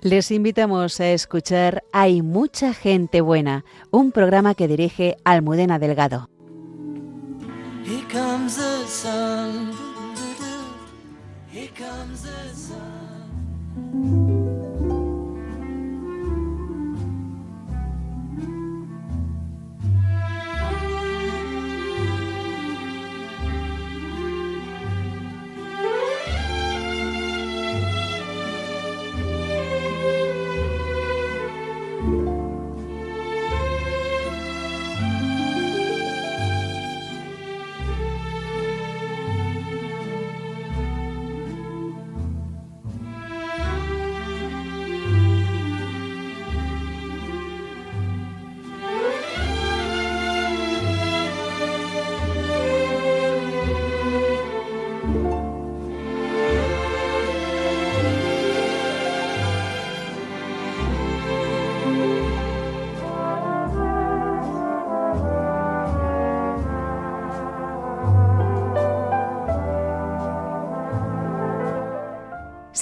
Les invitamos a escuchar Hay mucha gente buena, un programa que dirige Almudena Delgado. Here comes the sun. Here comes the sun.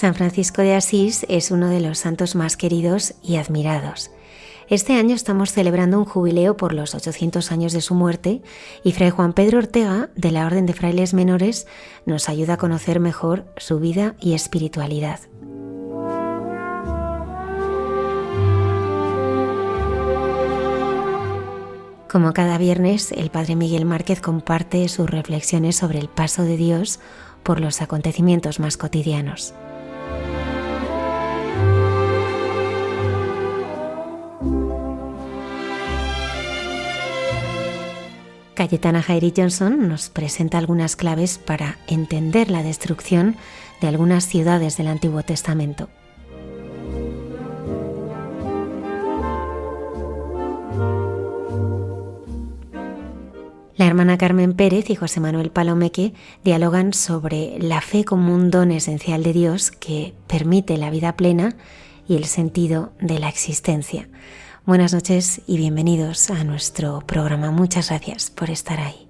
San Francisco de Asís es uno de los santos más queridos y admirados. Este año estamos celebrando un jubileo por los 800 años de su muerte y Fray Juan Pedro Ortega, de la Orden de Frailes Menores, nos ayuda a conocer mejor su vida y espiritualidad. Como cada viernes, el Padre Miguel Márquez comparte sus reflexiones sobre el paso de Dios por los acontecimientos más cotidianos. Cayetana Jairi Johnson nos presenta algunas claves para entender la destrucción de algunas ciudades del Antiguo Testamento. La hermana Carmen Pérez y José Manuel Palomeque dialogan sobre la fe como un don esencial de Dios que permite la vida plena y el sentido de la existencia. Buenas noches y bienvenidos a nuestro programa. Muchas gracias por estar ahí.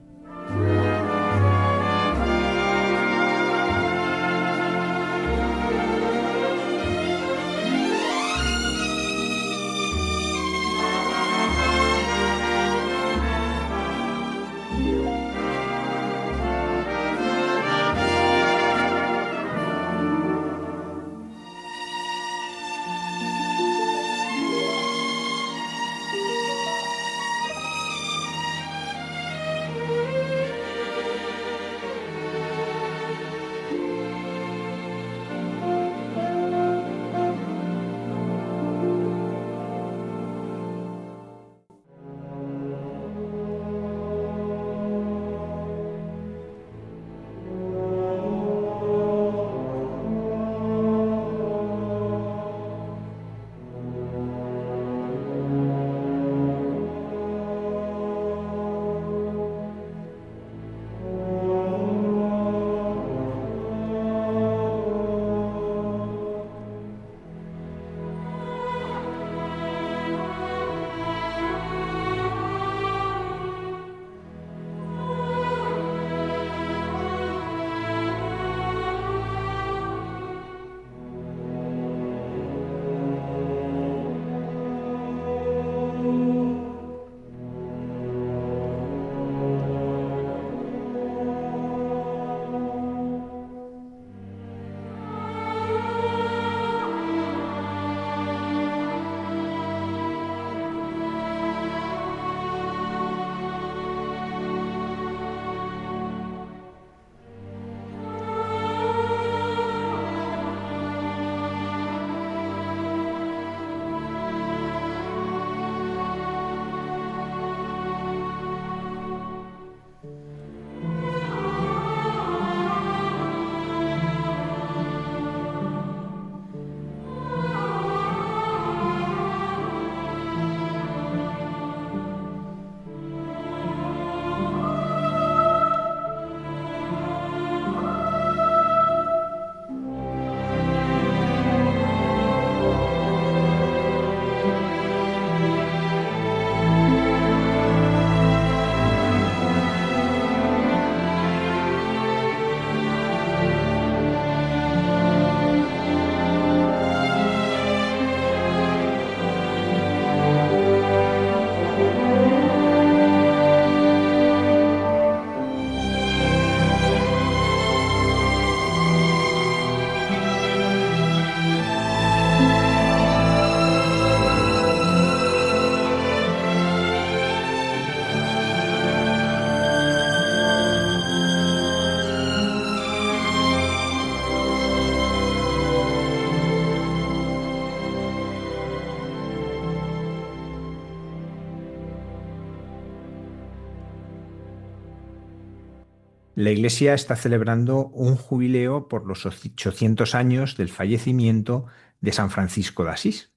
la Iglesia está celebrando un jubileo por los 800 años del fallecimiento de San Francisco de Asís.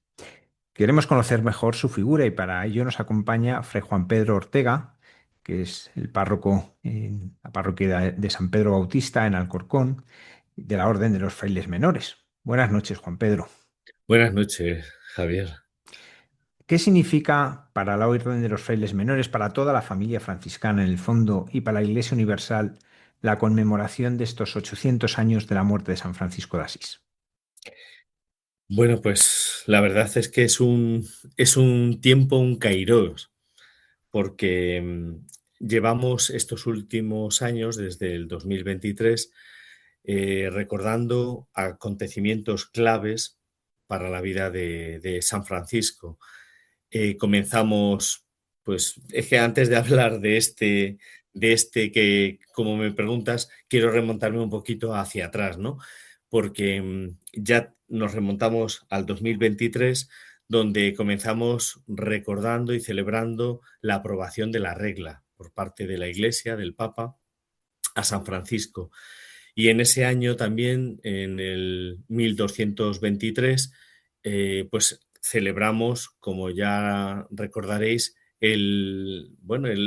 Queremos conocer mejor su figura y para ello nos acompaña Fray Juan Pedro Ortega, que es el párroco en la parroquia de San Pedro Bautista en Alcorcón, de la Orden de los Frailes Menores. Buenas noches, Juan Pedro. Buenas noches, Javier. ¿Qué significa para la Orden de los Frailes Menores, para toda la familia franciscana en el fondo y para la Iglesia Universal, la conmemoración de estos 800 años de la muerte de San Francisco de Asís? Bueno, pues la verdad es que es un tiempo, un kairos, porque llevamos estos últimos años, desde el 2023, recordando acontecimientos claves para la vida de San Francisco. Comenzamos, pues es que antes de hablar de este que, como me preguntas, quiero remontarme un poquito hacia atrás, ¿no? Porque ya nos remontamos al 2023, donde comenzamos recordando y celebrando la aprobación de la regla por parte de la Iglesia, del Papa, a San Francisco. Y en ese año también, en el 1223, pues celebramos, como ya recordaréis, el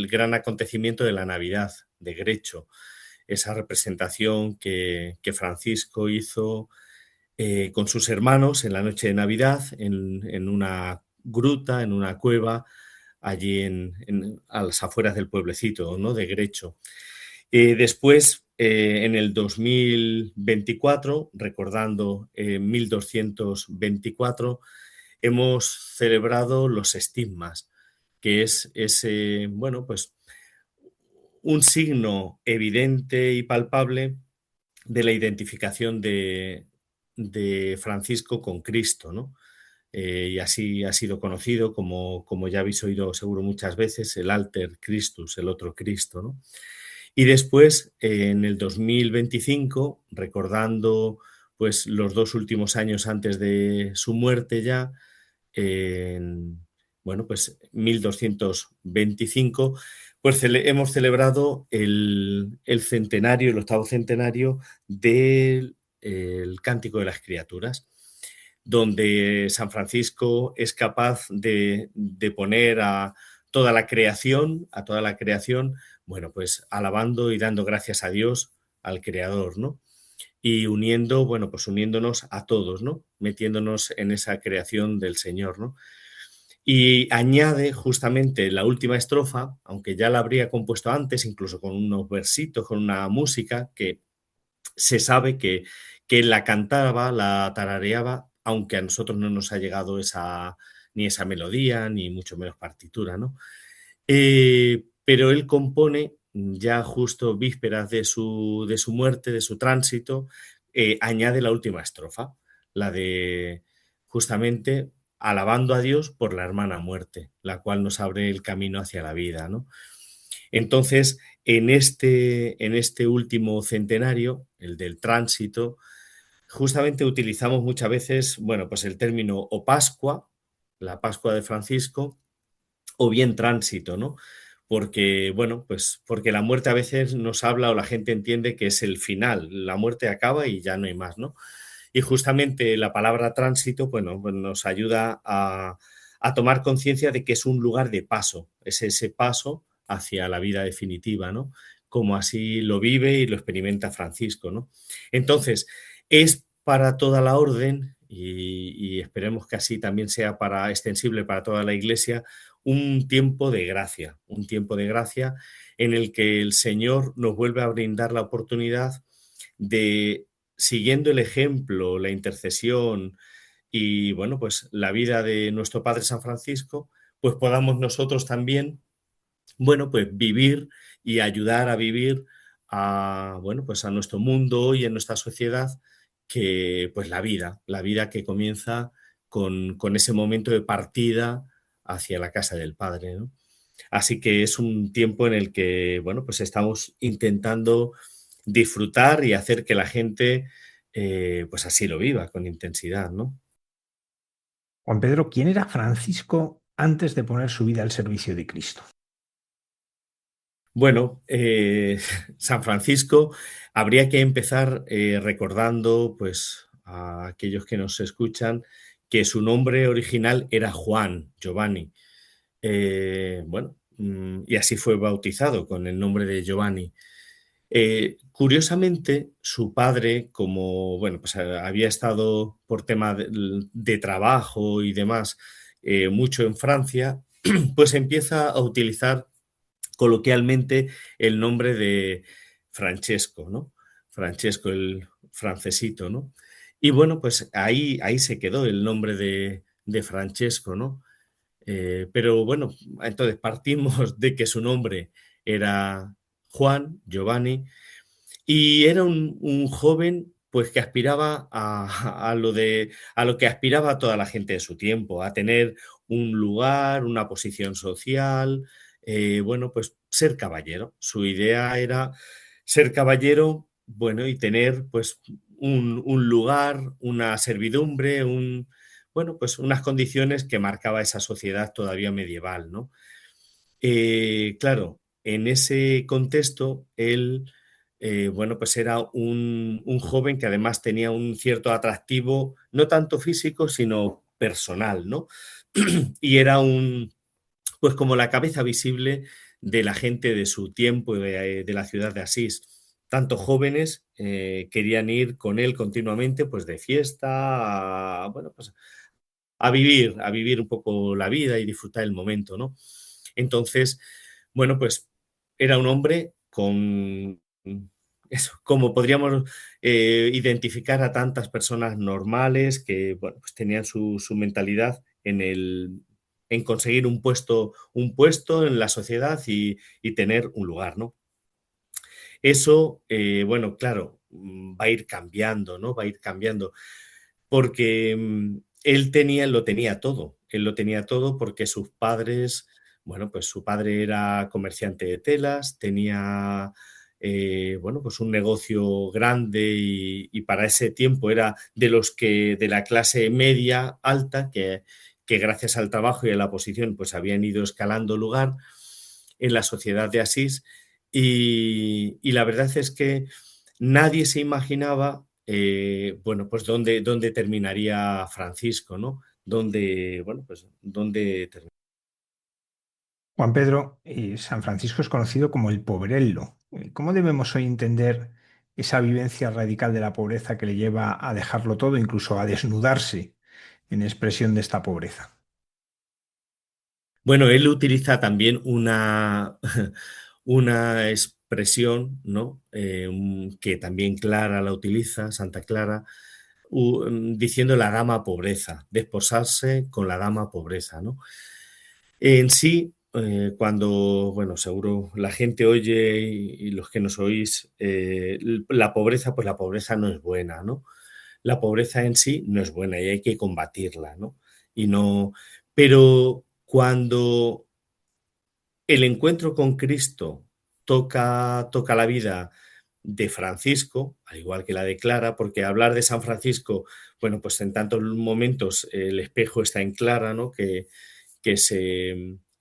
gran acontecimiento de la Navidad de Grecho, esa representación que Francisco hizo con sus hermanos en la noche de Navidad, en una gruta, en una cueva, allí a las afueras del pueblecito, ¿no?, de Grecho. Después, en el 2024, recordando 1224, hemos celebrado los estigmas, que es ese, bueno, pues un signo evidente y palpable de la identificación de Francisco con Cristo, ¿no? Y así ha sido conocido, como ya habéis oído seguro muchas veces, el alter Christus, el otro Cristo, ¿no? Y después, en el 2025, recordando pues los 2 últimos años antes de su muerte ya, en, bueno, pues 1225, pues hemos celebrado el centenario, el octavo centenario del Cántico de las Criaturas, donde San Francisco es capaz de poner a toda la creación, bueno, pues alabando y dando gracias a Dios, al Creador, ¿no? Y uniendo, bueno, pues uniéndonos a todos, ¿no? Metiéndonos en esa creación del Señor, ¿no? Y añade justamente la última estrofa, aunque ya la habría compuesto antes, incluso con unos versitos, con una música que se sabe que la cantaba, la tarareaba, aunque a nosotros no nos ha llegado ni esa melodía, ni mucho menos partitura, ¿no? Pero él compone, ya justo vísperas de su muerte, de su tránsito, añade la última estrofa, la de justamente alabando a Dios por la hermana muerte, la cual nos abre el camino hacia la vida, ¿no? Entonces, en este último centenario, el del tránsito, justamente utilizamos muchas veces, bueno, pues el término o Pascua, la Pascua de Francisco, o bien tránsito, ¿no? Porque, bueno, pues porque la muerte a veces nos habla o la gente entiende que es el final, la muerte acaba y ya no hay más, ¿no? Y justamente la palabra tránsito, bueno, pues nos ayuda a tomar conciencia de que es un lugar de paso, es ese paso hacia la vida definitiva, ¿no? Como así lo vive y lo experimenta Francisco, ¿no? Entonces, es para toda la orden y esperemos que así también sea extensible para toda la Iglesia, un tiempo de gracia en el que el Señor nos vuelve a brindar la oportunidad de, siguiendo el ejemplo, la intercesión y, bueno, pues la vida de nuestro Padre San Francisco, pues podamos nosotros también, bueno, pues vivir y ayudar a vivir bueno, pues a nuestro mundo hoy, en nuestra sociedad, que pues la vida que comienza con ese momento de partida hacia la casa del Padre, ¿no? Así que es un tiempo en el que, bueno, pues estamos intentando disfrutar y hacer que la gente, pues así lo viva con intensidad, ¿no? Juan Pedro, ¿quién era Francisco antes de poner su vida al servicio de Cristo? Bueno, San Francisco habría que empezar recordando, pues, a aquellos que nos escuchan, que su nombre original era Juan, Giovanni. Bueno, y así fue bautizado con el nombre de Giovanni. Curiosamente, su padre, como bueno, pues había estado por tema de trabajo y demás, mucho en Francia, pues empieza a utilizar coloquialmente el nombre de Francesco, ¿no? Francesco, el francesito, ¿no? Y bueno, pues ahí se quedó el nombre de Francesco, ¿no? Pero bueno, entonces partimos de que su nombre era Juan, Giovanni, y era un joven pues que aspiraba a lo que aspiraba toda la gente de su tiempo, a tener un lugar, una posición social, bueno, pues ser caballero. Su idea era ser caballero, bueno, y tener pues un lugar, una servidumbre, bueno, pues unas condiciones que marcaba esa sociedad todavía medieval, ¿no? Claro, en ese contexto, él, bueno, pues era un joven que además tenía un cierto atractivo, no tanto físico, sino personal, ¿no? Y era pues como la cabeza visible de la gente de su tiempo, de la ciudad de Asís. Tanto jóvenes querían ir con él continuamente, pues de fiesta, bueno, pues a vivir un poco la vida y disfrutar el momento, ¿no? Entonces, bueno, pues era un hombre con eso, como podríamos identificar a tantas personas normales que, bueno, pues tenían su mentalidad en conseguir un puesto en la sociedad y tener un lugar, ¿no? Eso, bueno, claro, va a ir cambiando, ¿no? Va a ir cambiando. Porque, él lo tenía todo. Él lo tenía todo porque sus padres, bueno, pues su padre era comerciante de telas, tenía, bueno, pues un negocio grande y para ese tiempo era de la clase media alta que gracias al trabajo y a la posición, pues habían ido escalando lugar en la sociedad de Asís. Y la verdad es que nadie se imaginaba, bueno, pues dónde terminaría Francisco, ¿no? Dónde, bueno, pues dónde terminaría. Juan Pedro, San Francisco es conocido como el Pobrello. ¿Cómo debemos hoy entender esa vivencia radical de la pobreza que le lleva a dejarlo todo, incluso a desnudarse en expresión de esta pobreza? Bueno, él utiliza también una expresión, ¿no? Que también Clara la utiliza, Santa Clara, diciendo la dama pobreza, desposarse con la dama pobreza, ¿no? En sí, cuando, bueno, seguro la gente oye y los que nos oís, la pobreza, pues la pobreza no es buena, ¿no? La pobreza en sí no es buena y hay que combatirla, ¿no? Y no, pero cuando el encuentro con Cristo toca la vida de Francisco, al igual que la de Clara, porque hablar de San Francisco, bueno, pues en tantos momentos el espejo está en Clara, ¿no? Que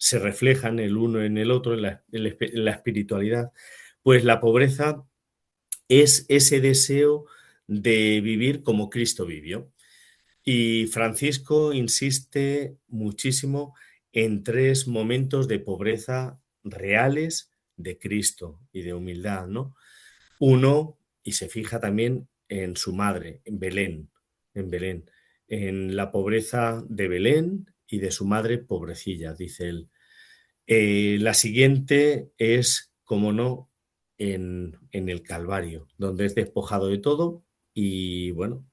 se reflejan el uno en el otro, en la espiritualidad, pues la pobreza es ese deseo de vivir como Cristo vivió. Y Francisco insiste muchísimo en tres momentos de pobreza reales de Cristo y de humildad, ¿no? Uno, y se fija también en su madre, en Belén, en la pobreza de Belén y de su madre pobrecilla, dice él. La siguiente es, como no, en el Calvario, donde es despojado de todo y, bueno,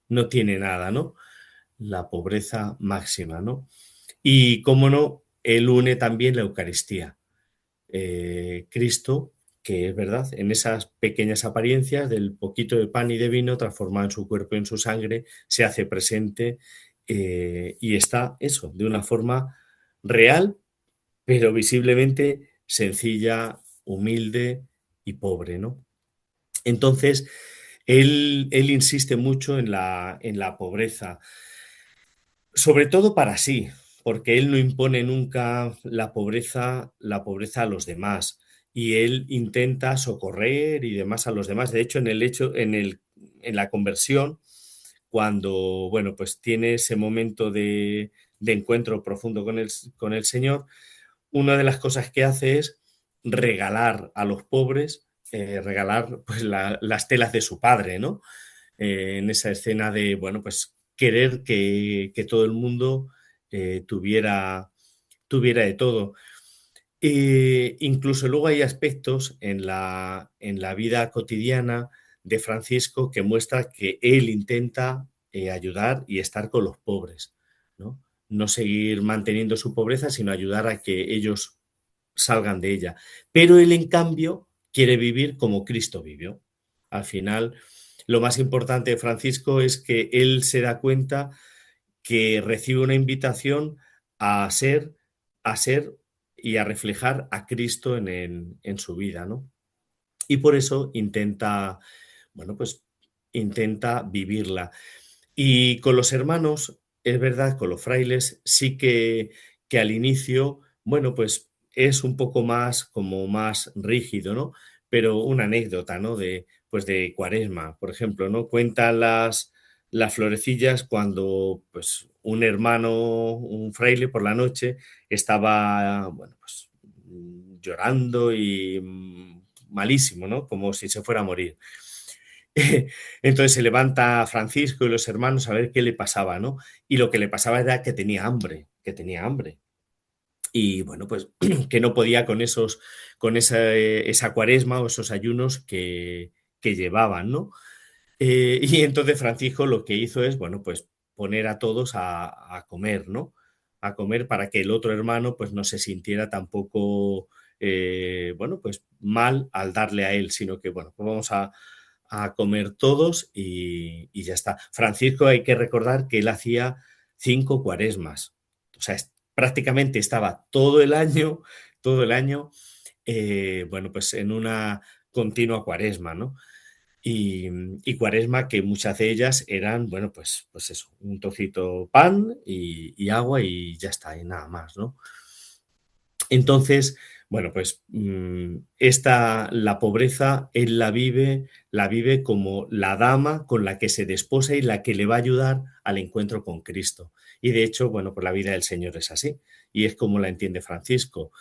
no tiene nada, ¿no? La pobreza máxima, ¿no? Y, cómo no, él une también la Eucaristía. Cristo, que es verdad, en esas pequeñas apariencias del poquito de pan y de vino transformado en su cuerpo y en su sangre, se hace presente y está eso, de una forma real, pero visiblemente sencilla, humilde y pobre, ¿no? Entonces, él insiste mucho en la pobreza, sobre todo para sí, porque él no impone nunca la pobreza a los demás. y él intenta socorrer y demás a los demás. De hecho, en la conversión, cuando, bueno, pues tiene ese momento de encuentro profundo con el Señor, una de las cosas que hace es regalar a los pobres, regalar pues las telas de su padre, ¿no? En esa escena de, bueno, pues querer que todo el mundo tuviera de todo. Incluso luego hay aspectos en la vida cotidiana de Francisco que muestra que él intenta ayudar y estar con los pobres, ¿no? No seguir manteniendo su pobreza, sino ayudar a que ellos salgan de ella. Pero él, en cambio, quiere vivir como Cristo vivió. Al final, lo más importante de Francisco es que él se da cuenta que recibe una invitación a ser, a ser y a reflejar a Cristo en su vida, ¿no? Y por eso intenta, bueno, pues intenta vivirla. Y con los hermanos, es verdad, con los frailes, sí que al inicio, bueno, pues es un poco más, como más rígido, ¿no? Pero una anécdota, ¿no? Pues de Cuaresma, por ejemplo, ¿no? Cuentan las florecillas cuando, pues, un hermano, un fraile por la noche estaba, bueno, pues llorando y malísimo, ¿no? Como si se fuera a morir. Entonces se levanta Francisco y los hermanos a ver qué le pasaba, ¿no? Y lo que le pasaba era que tenía hambre, que tenía hambre. Y bueno, pues que no podía con esa cuaresma o esos ayunos que llevaban, ¿no? Y entonces Francisco lo que hizo es, bueno, pues poner a todos a comer, ¿no? A comer para que el otro hermano pues no se sintiera tampoco, bueno, pues mal al darle a él, sino que, bueno, pues vamos a comer todos y ya está. Francisco, hay que recordar que él hacía 5 cuaresmas. O sea, prácticamente estaba todo el año, bueno, pues en una continua cuaresma, ¿no? Y cuaresma que muchas de ellas eran, bueno, pues eso, un trocito pan y agua y ya está, y nada más, ¿no? Entonces, bueno, pues la pobreza él la vive como la dama con la que se desposa y la que le va a ayudar al encuentro con Cristo. Y de hecho, bueno, pues la vida del Señor es así. Y es como la entiende Francisco.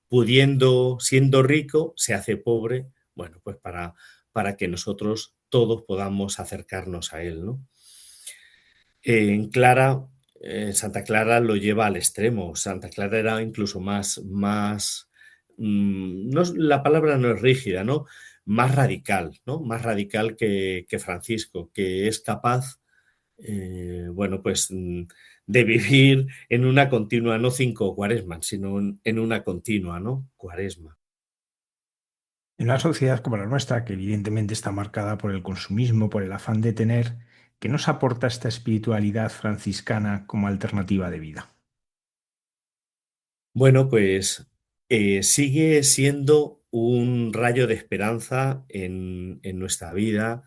Pudiendo, siendo rico, se hace pobre, bueno, pues para que nosotros todos podamos acercarnos a Él, ¿no? En Clara, Santa Clara lo lleva al extremo. Santa Clara era incluso más, no, la palabra no es rígida, ¿no? Más radical, ¿no? Más radical que Francisco, que es capaz, bueno, pues de vivir en una continua, no 5 cuaresmas, sino en una continua, ¿no? Cuaresma. En una sociedad como la nuestra, que evidentemente está marcada por el consumismo, por el afán de tener, ¿qué nos aporta esta espiritualidad franciscana como alternativa de vida? Bueno, pues sigue siendo un rayo de esperanza en nuestra vida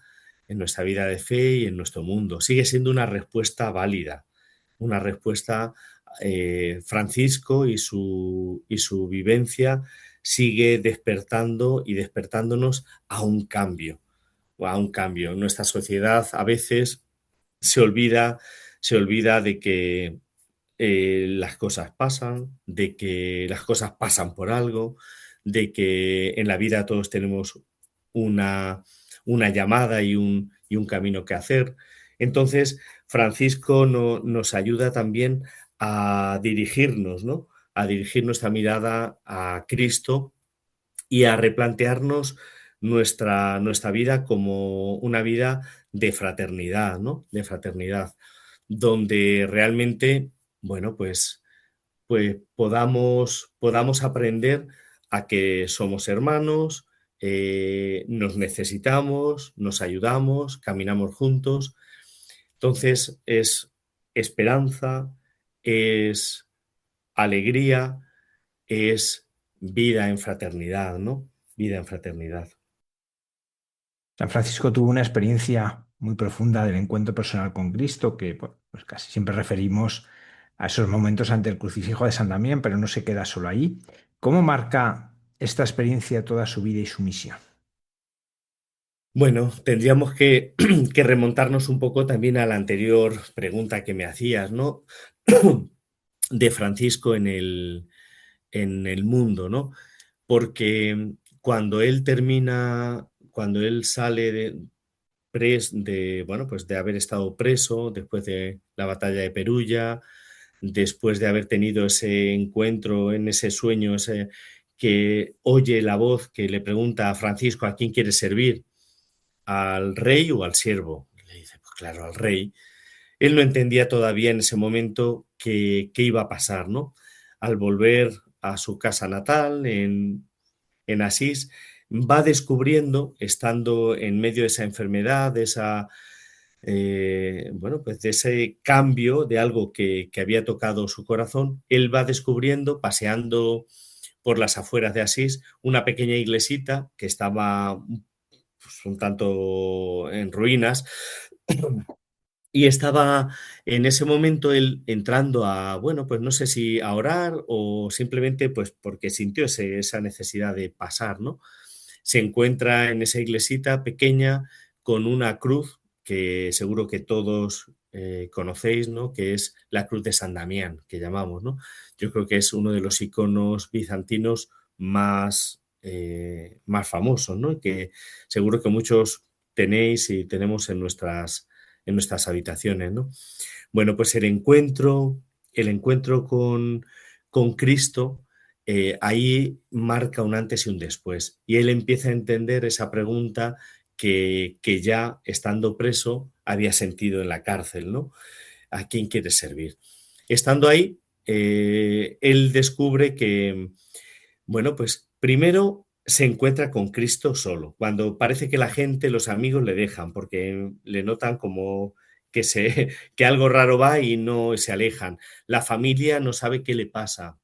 de fe y en nuestro mundo. Sigue siendo una respuesta válida, una respuesta, Francisco y su vivencia sigue despertando y despertándonos a un cambio. Nuestra sociedad a veces se olvida, se olvida de que las cosas pasan, de que las cosas pasan por algo, de que en la vida todos tenemos una, una llamada y un camino que hacer. Entonces, Francisco nos ayuda también a dirigirnos, ¿no? A dirigir nuestra mirada a Cristo y a replantearnos nuestra vida como una vida de fraternidad, ¿no? De fraternidad, donde realmente, bueno, pues podamos aprender a que somos hermanos, nos necesitamos, nos ayudamos, caminamos juntos. Entonces es esperanza, es alegría, es vida en fraternidad, ¿no? Vida en fraternidad. San Francisco tuvo una experiencia muy profunda del encuentro personal con Cristo, que pues casi siempre referimos a esos momentos ante el crucifijo de San Damián, pero no se queda solo ahí. ¿Cómo marca esta experiencia toda su vida y su misión? Bueno, tendríamos que, que remontarnos un poco también a la anterior pregunta que me hacías, ¿no? De Francisco en el mundo, ¿no? Porque cuando él sale bueno, pues de haber estado preso después de la batalla de Perulla, después de haber tenido ese encuentro en ese sueño, que oye la voz que le pregunta a Francisco a quién quiere servir, al rey o al siervo. Y le dice, pues claro, al rey. Él no entendía todavía en ese momento qué iba a pasar, ¿no? Al volver a su casa natal en Asís, va descubriendo, estando en medio de esa enfermedad, bueno, pues de ese cambio de algo que había tocado su corazón, él va descubriendo, paseando por las afueras de Asís, una pequeña iglesita que estaba pues, un tanto en ruinas, y estaba en ese momento él entrando a, bueno, pues no sé si a orar o simplemente pues porque sintió esa necesidad de pasar, ¿no? Se encuentra en esa iglesita pequeña con una cruz que seguro que todos conocéis, ¿no? Que es la cruz de San Damián, que llamamos, ¿no? Yo creo que es uno de los iconos bizantinos más famosos, ¿no? Y que seguro que muchos tenéis y tenemos en nuestras habitaciones, ¿no? Bueno, pues el encuentro con Cristo, ahí marca un antes y un después. Y él empieza a entender esa pregunta que ya estando preso había sentido en la cárcel, ¿no? ¿A quién quiere servir? Estando ahí, él descubre que, bueno, pues primero se encuentra con Cristo solo, cuando parece que la gente, los amigos le dejan, porque le notan como que algo raro va y no se alejan. La familia no sabe qué le pasa.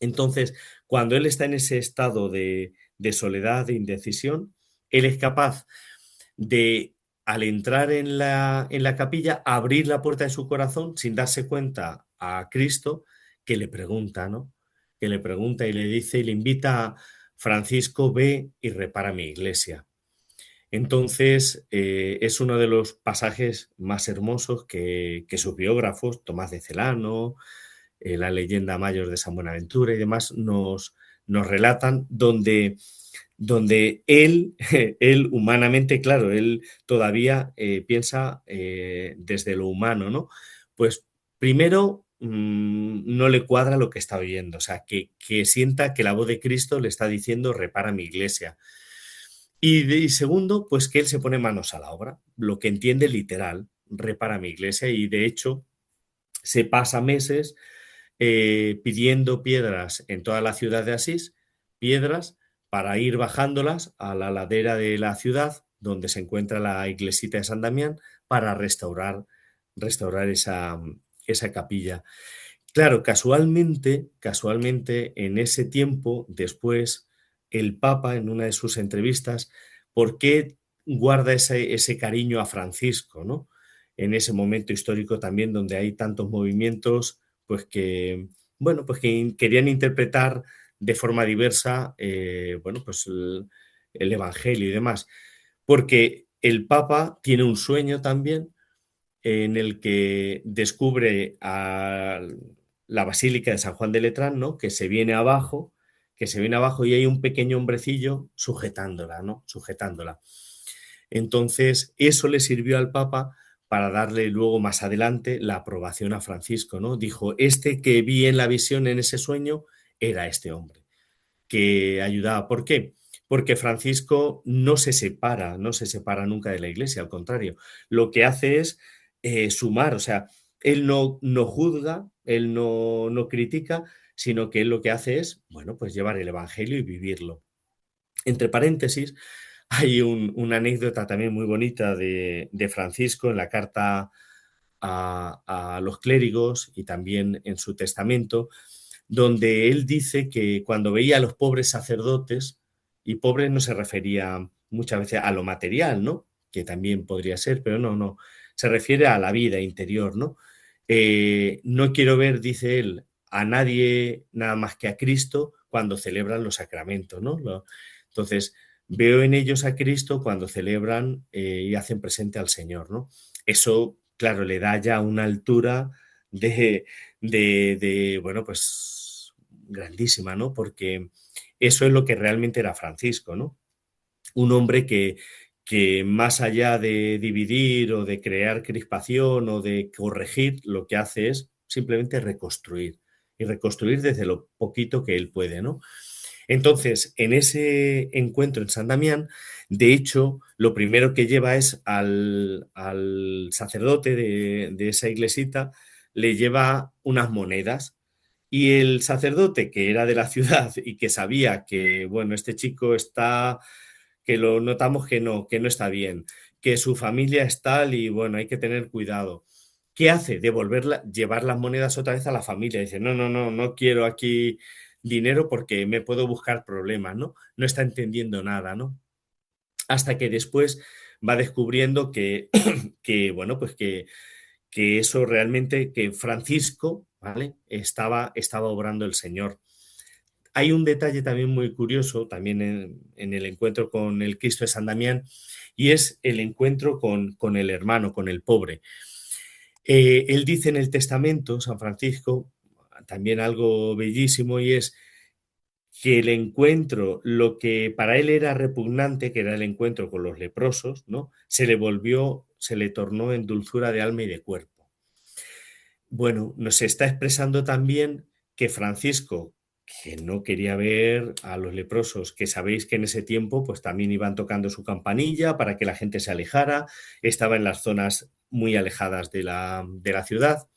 Entonces, cuando él está en ese estado de soledad, de indecisión, él es capaz de, al entrar en la capilla, abrir la puerta de su corazón sin darse cuenta a Cristo, que le pregunta, ¿no? Que le pregunta y le dice y le invita a Francisco, ve y repara mi iglesia. Entonces, es uno de los pasajes más hermosos que sus biógrafos, Tomás de Celano, la leyenda mayor de San Buenaventura y demás, nos relatan, donde él, él humanamente, claro, él todavía piensa desde lo humano, ¿no? Pues primero no le cuadra lo que está oyendo, o sea, que sienta que la voz de Cristo le está diciendo repara mi iglesia. Y segundo, pues que él se pone manos a la obra, lo que entiende literal, repara mi iglesia, y de hecho se pasa meses pidiendo piedras en toda la ciudad de Asís, piedras para ir bajándolas a la ladera de la ciudad donde se encuentra la iglesita de San Damián para restaurar esa capilla. Claro, casualmente, en ese tiempo, después, el Papa, en una de sus entrevistas, ¿por qué guarda ese cariño a Francisco, ¿no? En ese momento histórico también donde hay tantos movimientos, pues que, bueno, pues que querían interpretar de forma diversa, bueno, pues el Evangelio y demás. Porque el Papa tiene un sueño también en el que descubre a la Basílica de San Juan de Letrán, ¿no? Que se viene abajo y hay un pequeño hombrecillo sujetándola, ¿no? Sujetándola. Entonces, eso le sirvió al Papa para darle luego más adelante la aprobación a Francisco, ¿no? Dijo, este que vi en la visión, en ese sueño, era este hombre que ayudaba. ¿Por qué? Porque Francisco no se separa nunca de la iglesia, al contrario, lo que hace es sumar, o sea, él no juzga, él no critica, sino que él lo que hace es, bueno, pues llevar el evangelio y vivirlo. Entre paréntesis, hay una anécdota también muy bonita de Francisco en la carta a los clérigos y también en su testamento, donde él dice que cuando veía a los pobres sacerdotes, y pobres no se refería muchas veces a lo material, ¿no? Que también podría ser, pero no, se refiere a la vida interior, ¿no? No quiero ver, dice él, a nadie nada más que a Cristo cuando celebran los sacramentos, ¿no? Entonces, veo en ellos a Cristo cuando celebran y hacen presente al Señor, ¿no? Eso, claro, le da ya una altura bueno, pues grandísima, ¿no? Porque eso es lo que realmente era Francisco, ¿no? Un hombre que más allá de dividir o de crear crispación o de corregir, lo que hace es simplemente reconstruir y reconstruir desde lo poquito que él puede, ¿no? Entonces, en ese encuentro en San Damián, de hecho, lo primero que lleva es al sacerdote de esa iglesita, le lleva unas monedas. Y el sacerdote, que era de la ciudad y que sabía que, bueno, este chico está, que lo notamos que no está bien, que su familia es tal y, bueno, hay que tener cuidado. ¿Qué hace? Llevar las monedas otra vez a la familia. Dice, no, no, no, no quiero aquí dinero porque me puedo buscar problemas, ¿no? No está entendiendo nada, ¿no? Hasta que después va descubriendo bueno, pues que eso realmente, que Francisco, ¿vale? Estaba obrando el Señor. Hay un detalle también muy curioso, también en el encuentro con el Cristo de San Damián, y es el encuentro con el hermano, con el pobre. Él dice en el testamento, San Francisco, también algo bellísimo, y es que el encuentro, lo que para él era repugnante, que era el encuentro con los leprosos, ¿no? Se le tornó en dulzura de alma y de cuerpo. Bueno, nos está expresando también que Francisco, que no quería ver a los leprosos, que sabéis que en ese tiempo pues también iban tocando su campanilla para que la gente se alejara, estaba en las zonas muy alejadas de la ciudad,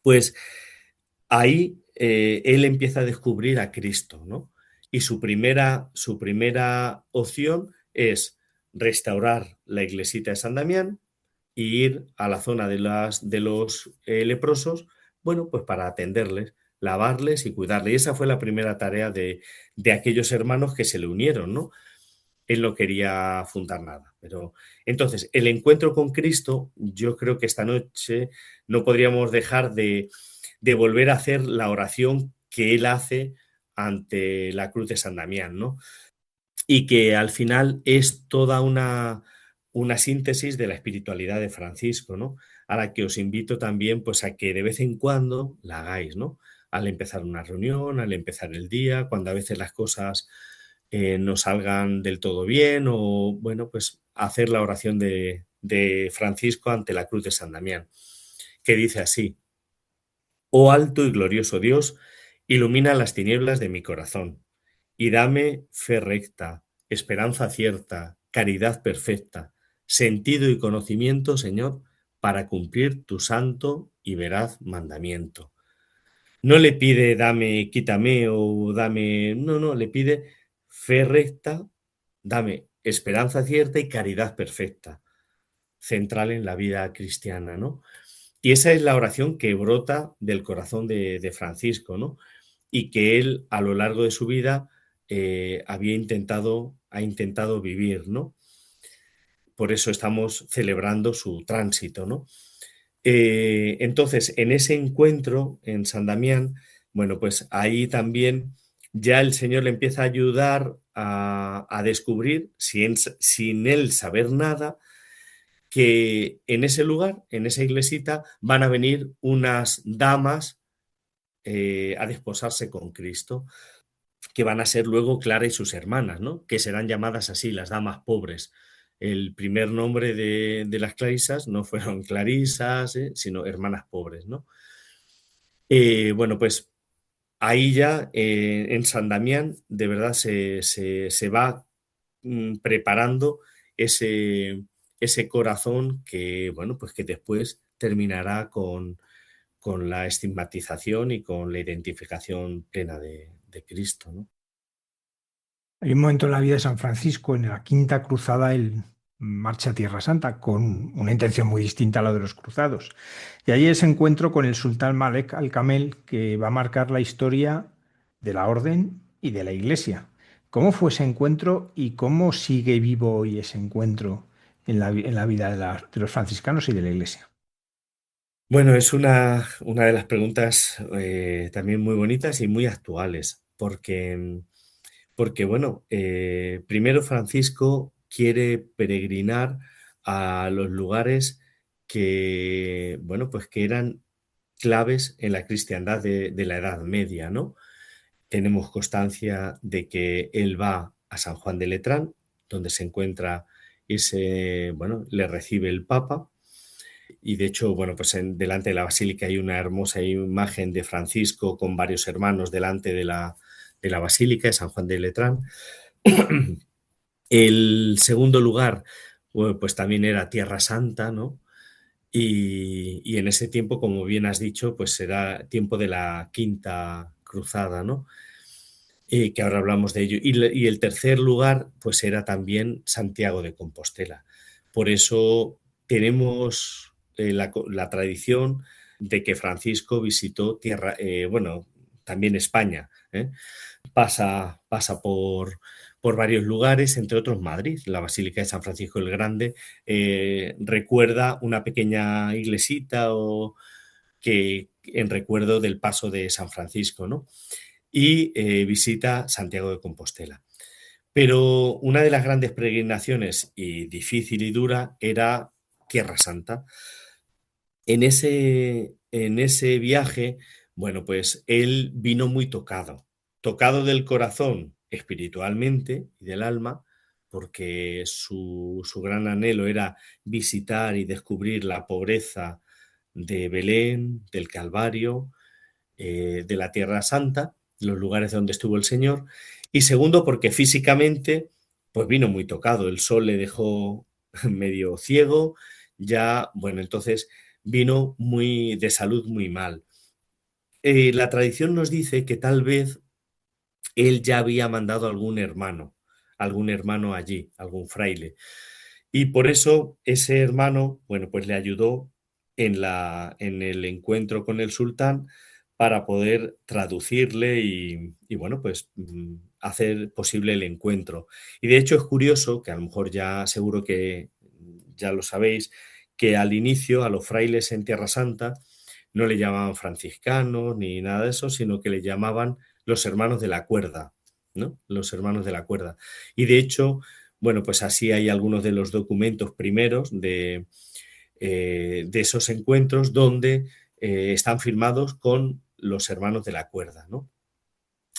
pues ahí él empieza a descubrir a Cristo, ¿no? Y su primera opción es restaurar la iglesita de San Damián y ir a la zona de los leprosos, bueno, pues para atenderles, lavarles y cuidarles. Y esa fue la primera tarea de aquellos hermanos que se le unieron, ¿no? Él no quería fundar nada. Pero entonces, el encuentro con Cristo, yo creo que esta noche no podríamos dejar de volver a hacer la oración que él hace ante la cruz de San Damián, ¿no? Y que al final es toda una síntesis de la espiritualidad de Francisco, ¿no? A la que os invito también pues a que de vez en cuando la hagáis, ¿no? Al empezar una reunión, al empezar el día, cuando a veces las cosas no salgan del todo bien o, bueno, pues hacer la oración de Francisco ante la cruz de San Damián, que dice así: Oh alto y glorioso Dios, ilumina las tinieblas de mi corazón y dame fe recta, esperanza cierta, caridad perfecta, sentido y conocimiento, Señor, para cumplir tu santo y veraz mandamiento. No le pide dame, quítame o dame, no, no, le pide fe recta, dame esperanza cierta y caridad perfecta, central en la vida cristiana, ¿no? Y esa es la oración que brota del corazón de Francisco, ¿no? Y que él a lo largo de su vida ha intentado vivir, ¿no? Por eso estamos celebrando su tránsito, ¿no? Entonces, en ese encuentro en San Damián, bueno, pues ahí también ya el Señor le empieza a ayudar a descubrir, sin él saber nada, que en ese lugar, en esa iglesita, van a venir unas damas a desposarse con Cristo, que van a ser luego Clara y sus hermanas, ¿no? Que serán llamadas así, las damas pobres. El primer nombre de las clarisas no fueron clarisas, sino hermanas pobres, ¿no? Bueno, pues ahí ya en San Damián de verdad se va preparando ese corazón que, bueno, pues que después terminará con la estigmatización y con la identificación plena de Cristo, ¿no? Hay un momento en la vida de San Francisco, en la Quinta Cruzada, él marcha a Tierra Santa con una intención muy distinta a la de los cruzados. Y ahí ese encuentro con el sultán Malek al-Kamel que va a marcar la historia de la orden y de la Iglesia. ¿Cómo fue ese encuentro y cómo sigue vivo hoy ese encuentro en la vida de los franciscanos y de la Iglesia? Bueno, es una de las preguntas también muy bonitas y muy actuales, porque bueno, primero Francisco quiere peregrinar a los lugares que, bueno, pues que eran claves en la cristiandad de la Edad Media, ¿no? Tenemos constancia de que él va a San Juan de Letrán, donde se encuentra bueno, le recibe el Papa, y de hecho, bueno, pues delante de la basílica hay una hermosa imagen de Francisco con varios hermanos delante de la basílica de San Juan de Letrán. El segundo lugar, bueno, pues también era Tierra Santa, ¿no? Y en ese tiempo, como bien has dicho, pues era tiempo de la Quinta Cruzada, ¿no? Que ahora hablamos de ello. Y el tercer lugar, pues era también Santiago de Compostela. Por eso tenemos la tradición de que Francisco visitó tierra, bueno, también España, ¿eh? Pasa por varios lugares, entre otros Madrid. La Basílica de San Francisco el Grande recuerda una pequeña iglesita en recuerdo del paso de San Francisco, ¿no? Y visita Santiago de Compostela. Pero una de las grandes peregrinaciones, y difícil y dura, era Tierra Santa. En ese viaje, bueno, pues él vino muy tocado del corazón espiritualmente y del alma, porque su gran anhelo era visitar y descubrir la pobreza de Belén, del Calvario, de la Tierra Santa, los lugares donde estuvo el Señor, y segundo, porque físicamente, pues vino muy tocado, el sol le dejó medio ciego, ya, bueno, entonces vino muy de salud muy mal. La tradición nos dice que tal vez él ya había mandado algún hermano allí, algún fraile. Y por eso ese hermano, bueno, pues le ayudó en el encuentro con el sultán para poder traducirle y bueno, pues hacer posible el encuentro. Y de hecho es curioso, que a lo mejor ya seguro que ya lo sabéis, que al inicio a los frailes en Tierra Santa no le llamaban franciscanos ni nada de eso, sino que le llamaban los hermanos de la cuerda, ¿no? Los hermanos de la cuerda. Y de hecho, bueno, pues así hay algunos de los documentos primeros de esos encuentros donde están firmados con los hermanos de la cuerda, ¿no?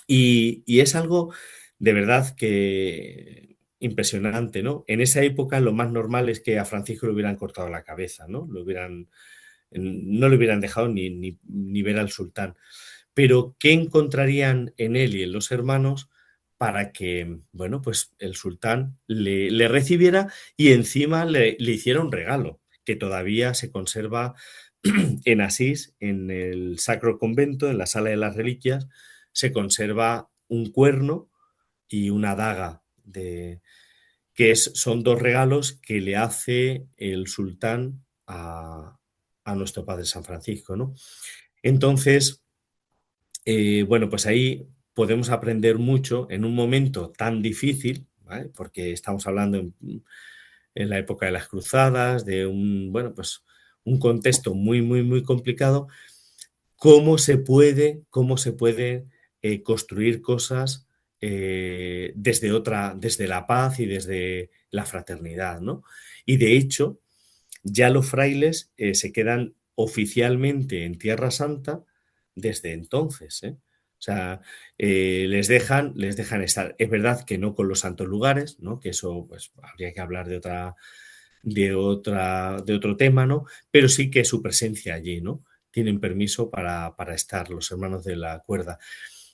Y es algo de verdad que impresionante, ¿no? En esa época lo más normal es que a Francisco le hubieran cortado la cabeza, ¿no? No le hubieran dejado ni ver al sultán. Pero, ¿qué encontrarían en él y en los hermanos para que, bueno, pues el sultán le recibiera y encima le hiciera un regalo, que todavía se conserva en Asís, en el Sacro Convento, en la Sala de las Reliquias, se conserva un cuerno y una daga, son dos regalos que le hace el sultán a nuestro Padre San Francisco, ¿no? Entonces, bueno, pues ahí podemos aprender mucho en un momento tan difícil, ¿vale? Porque estamos hablando en la época de las cruzadas, de bueno, pues un contexto muy, muy, muy complicado, cómo se puede construir cosas desde la paz y desde la fraternidad, ¿no? Y de hecho, ya los frailes se quedan oficialmente en Tierra Santa desde entonces, ¿eh? O sea, les dejan estar. Es verdad que no con los santos lugares, ¿no? Que eso, pues, habría que hablar de otro tema, ¿no? Pero sí que su presencia allí, ¿no? Tienen permiso para estar los hermanos de la cuerda.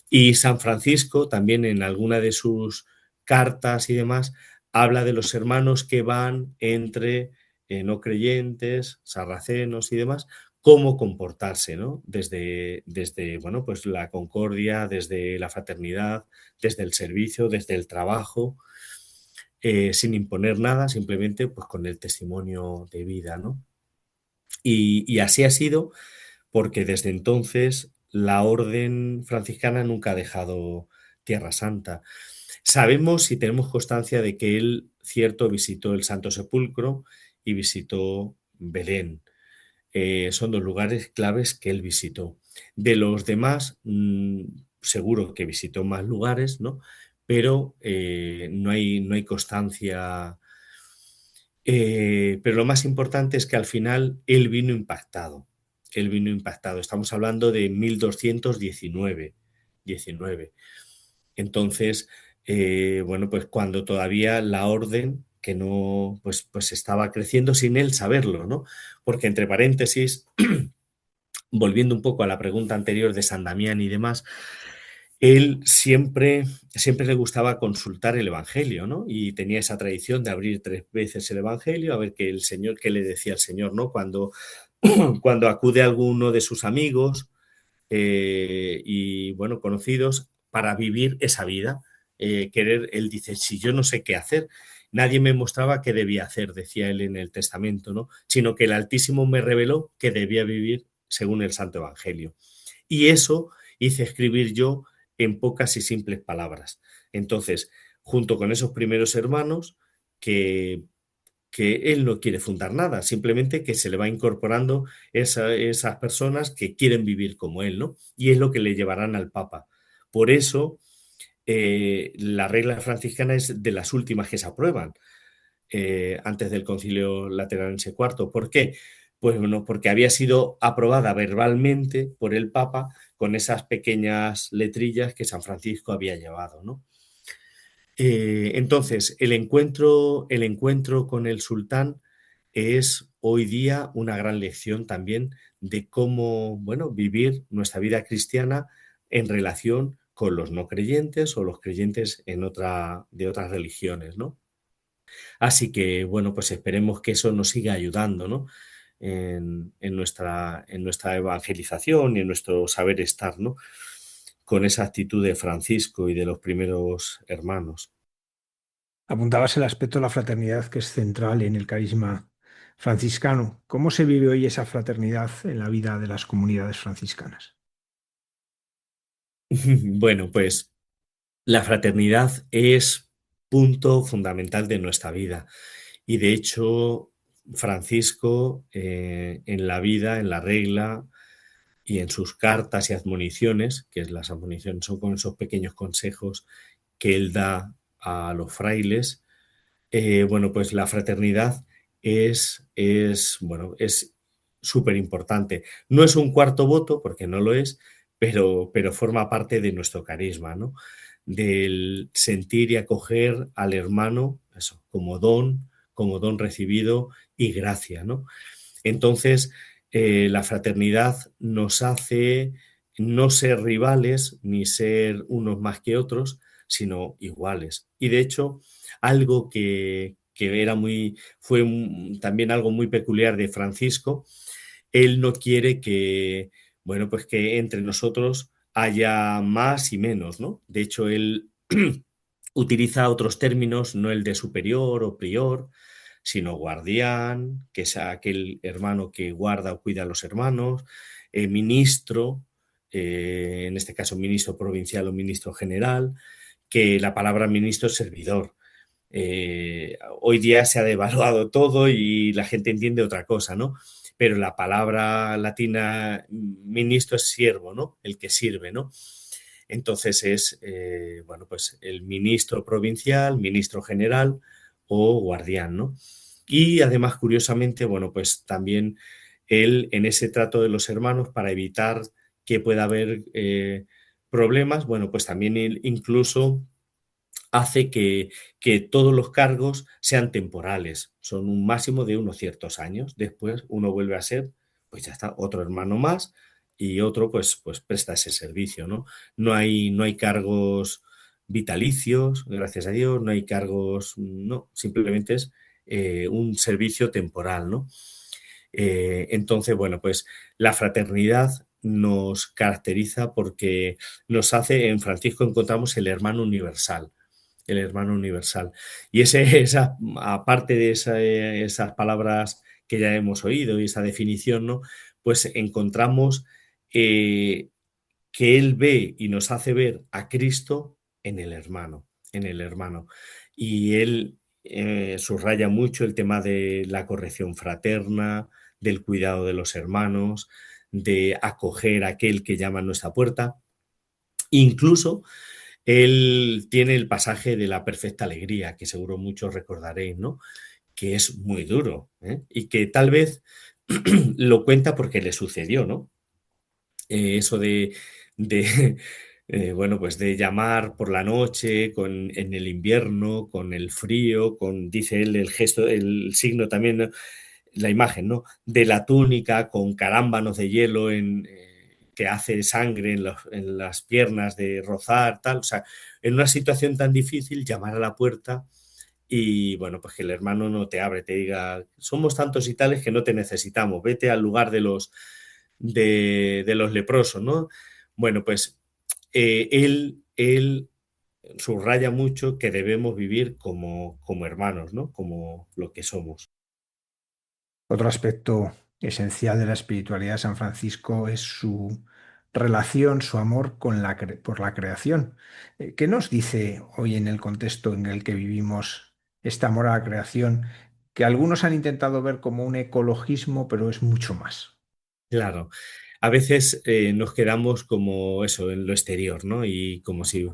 Y San Francisco también en alguna de sus cartas y demás habla de los hermanos que van entre no creyentes, sarracenos y demás, cómo comportarse, ¿no? Desde bueno, pues la concordia, desde la fraternidad, desde el servicio, desde el trabajo, sin imponer nada, simplemente pues con el testimonio de vida, ¿no? Y así ha sido porque desde entonces la orden franciscana nunca ha dejado Tierra Santa. Sabemos y tenemos constancia de que él, cierto, visitó el Santo Sepulcro y visitó Belén. son dos lugares claves que él visitó. De los demás, seguro que visitó más lugares, ¿no? Pero no hay constancia. Pero lo más importante es que al final él vino impactado. Él vino impactado. Estamos hablando de 1219. Entonces, bueno, pues cuando todavía la orden que no, pues estaba creciendo sin él saberlo, ¿no? Porque entre paréntesis, volviendo un poco a la pregunta anterior de San Damián y demás, él siempre le gustaba consultar el Evangelio, ¿no? Y tenía esa tradición de abrir 3 veces el Evangelio, a ver qué le decía el Señor, ¿no? Cuando acude a alguno de sus amigos y, bueno, conocidos, para vivir esa vida. Él dice, si yo no sé qué hacer, nadie me mostraba qué debía hacer, decía él en el Testamento, ¿no? Sino que el Altísimo me reveló que debía vivir según el Santo Evangelio. Y eso hice escribir yo en pocas y simples palabras. Entonces, junto con esos primeros hermanos, que, que él no quiere fundar nada, simplemente que se le va incorporando esas personas que quieren vivir como él, ¿no? Y es lo que le llevarán al Papa. Por eso, la regla franciscana es de las últimas que se aprueban antes del Concilio Lateranense IV. ¿Por qué? Pues bueno, porque había sido aprobada verbalmente por el Papa con esas pequeñas letrillas que San Francisco había llevado, ¿no? Entonces, el encuentro con el sultán es hoy día una gran lección también de cómo, bueno, vivir nuestra vida cristiana en relación con los no creyentes o los creyentes de otras religiones, ¿no? Así que, bueno, pues esperemos que eso nos siga ayudando, ¿no? En nuestra evangelización y en nuestro saber estar, ¿no? Con esa actitud de Francisco y de los primeros hermanos. Apuntabas el aspecto de la fraternidad que es central en el carisma franciscano. ¿Cómo se vive hoy esa fraternidad en la vida de las comunidades franciscanas? Bueno, pues la fraternidad es punto fundamental de nuestra vida. Y de hecho, Francisco, en la vida, en la regla y en sus cartas y admoniciones, que las admoniciones son con esos pequeños consejos que él da a los frailes, bueno, pues la fraternidad bueno, es súper importante. No es un cuarto voto, porque no lo es, pero forma parte de nuestro carisma, ¿no? Del sentir y acoger al hermano, eso, como don recibido y gracia, ¿no? Entonces, la fraternidad nos hace no ser rivales ni ser unos más que otros, sino iguales. Y de hecho, algo que fue también algo muy peculiar de Francisco, él no quiere que, bueno, pues que entre nosotros haya más y menos, ¿no? De hecho, él utiliza otros términos, no el de superior o prior, sino guardián, que es aquel hermano que guarda o cuida a los hermanos, ministro, en este caso ministro provincial o ministro general, que la palabra ministro es servidor. Hoy día se ha devaluado todo y la gente entiende otra cosa, ¿no? Pero la palabra latina ministro es siervo, ¿no? El que sirve, ¿no? Entonces es, bueno, pues el ministro provincial, ministro general o guardián, ¿no? Y además, curiosamente, bueno, pues también él en ese trato de los hermanos, para evitar que pueda haber problemas, bueno, pues también él incluso hace que todos los cargos sean temporales, son un máximo de unos ciertos años. Después uno vuelve a ser, pues ya está, otro hermano más y otro pues presta ese servicio, ¿no? No hay cargos vitalicios, gracias a Dios, no hay cargos, no, simplemente es un servicio temporal, ¿no? Entonces, bueno, pues la fraternidad nos caracteriza porque en Francisco encontramos el hermano universal. Y aparte de esas palabras que ya hemos oído y esa definición, ¿no? Pues encontramos eh, que él ve y nos hace ver a Cristo en el hermano. Y él subraya mucho el tema de la corrección fraterna, del cuidado de los hermanos, de acoger a aquel que llama a nuestra puerta. Incluso él tiene el pasaje de la perfecta alegría, que seguro muchos recordaréis, ¿no? Que es muy duro, ¿eh? Y que tal vez lo cuenta porque le sucedió, ¿no? Eso de bueno, pues de llamar por la noche, en el invierno, con el frío, dice él, el gesto, el signo también, ¿no? La imagen, ¿no? De la túnica con carámbanos de hielo que hace sangre en las piernas de rozar, tal. O sea, en una situación tan difícil, llamar a la puerta y, bueno, pues que el hermano no te abre, te diga, somos tantos y tales que no te necesitamos, vete al lugar de los leprosos, ¿no? Bueno, pues él subraya mucho que debemos vivir como hermanos, ¿no? Como lo que somos. Otro aspecto esencial de la espiritualidad de San Francisco es su relación, su amor por la creación. ¿Qué nos dice hoy en el contexto en el que vivimos este amor a la creación, que algunos han intentado ver como un ecologismo, pero es mucho más? Claro. A veces nos quedamos como eso, en lo exterior, ¿no? Y como si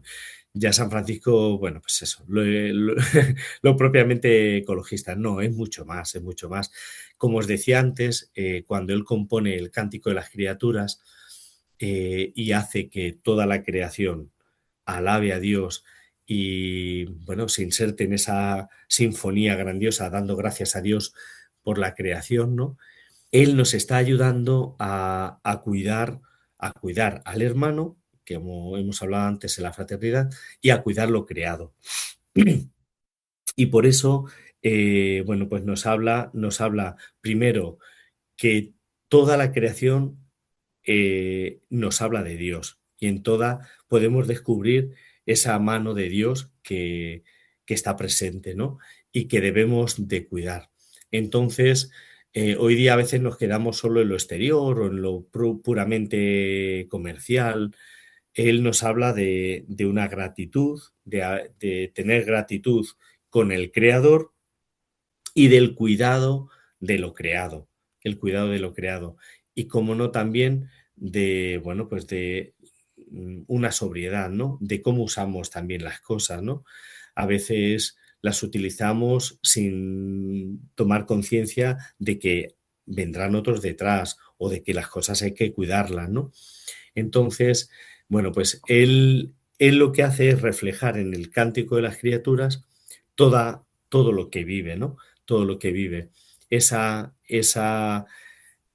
ya San Francisco, bueno, pues eso, lo propiamente ecologista. No, es mucho más, es mucho más. Como os decía antes, cuando él compone el Cántico de las Criaturas y hace que toda la creación alabe a Dios y, bueno, se inserte en esa sinfonía grandiosa, dando gracias a Dios por la creación, ¿no? Él nos está ayudando a cuidar al hermano, que como hemos hablado antes en la fraternidad, y a cuidar lo creado. Y por eso, bueno, pues nos habla primero que toda la creación nos habla de Dios y en toda podemos descubrir esa mano de Dios que está presente, ¿no? Y que debemos de cuidar. Entonces, hoy día a veces nos quedamos solo en lo exterior o en lo puramente comercial. Él nos habla de una gratitud, de tener gratitud con el Creador y del cuidado de lo creado, el cuidado de lo creado. Y como no también de, bueno, pues de una sobriedad, ¿no? De cómo usamos también las cosas, ¿no? A veces las utilizamos sin tomar conciencia de que vendrán otros detrás o de que las cosas hay que cuidarlas, ¿no? Entonces, bueno, pues él lo que hace es reflejar en el Cántico de las Criaturas todo lo que vive, ¿no? Todo lo que vive. Esa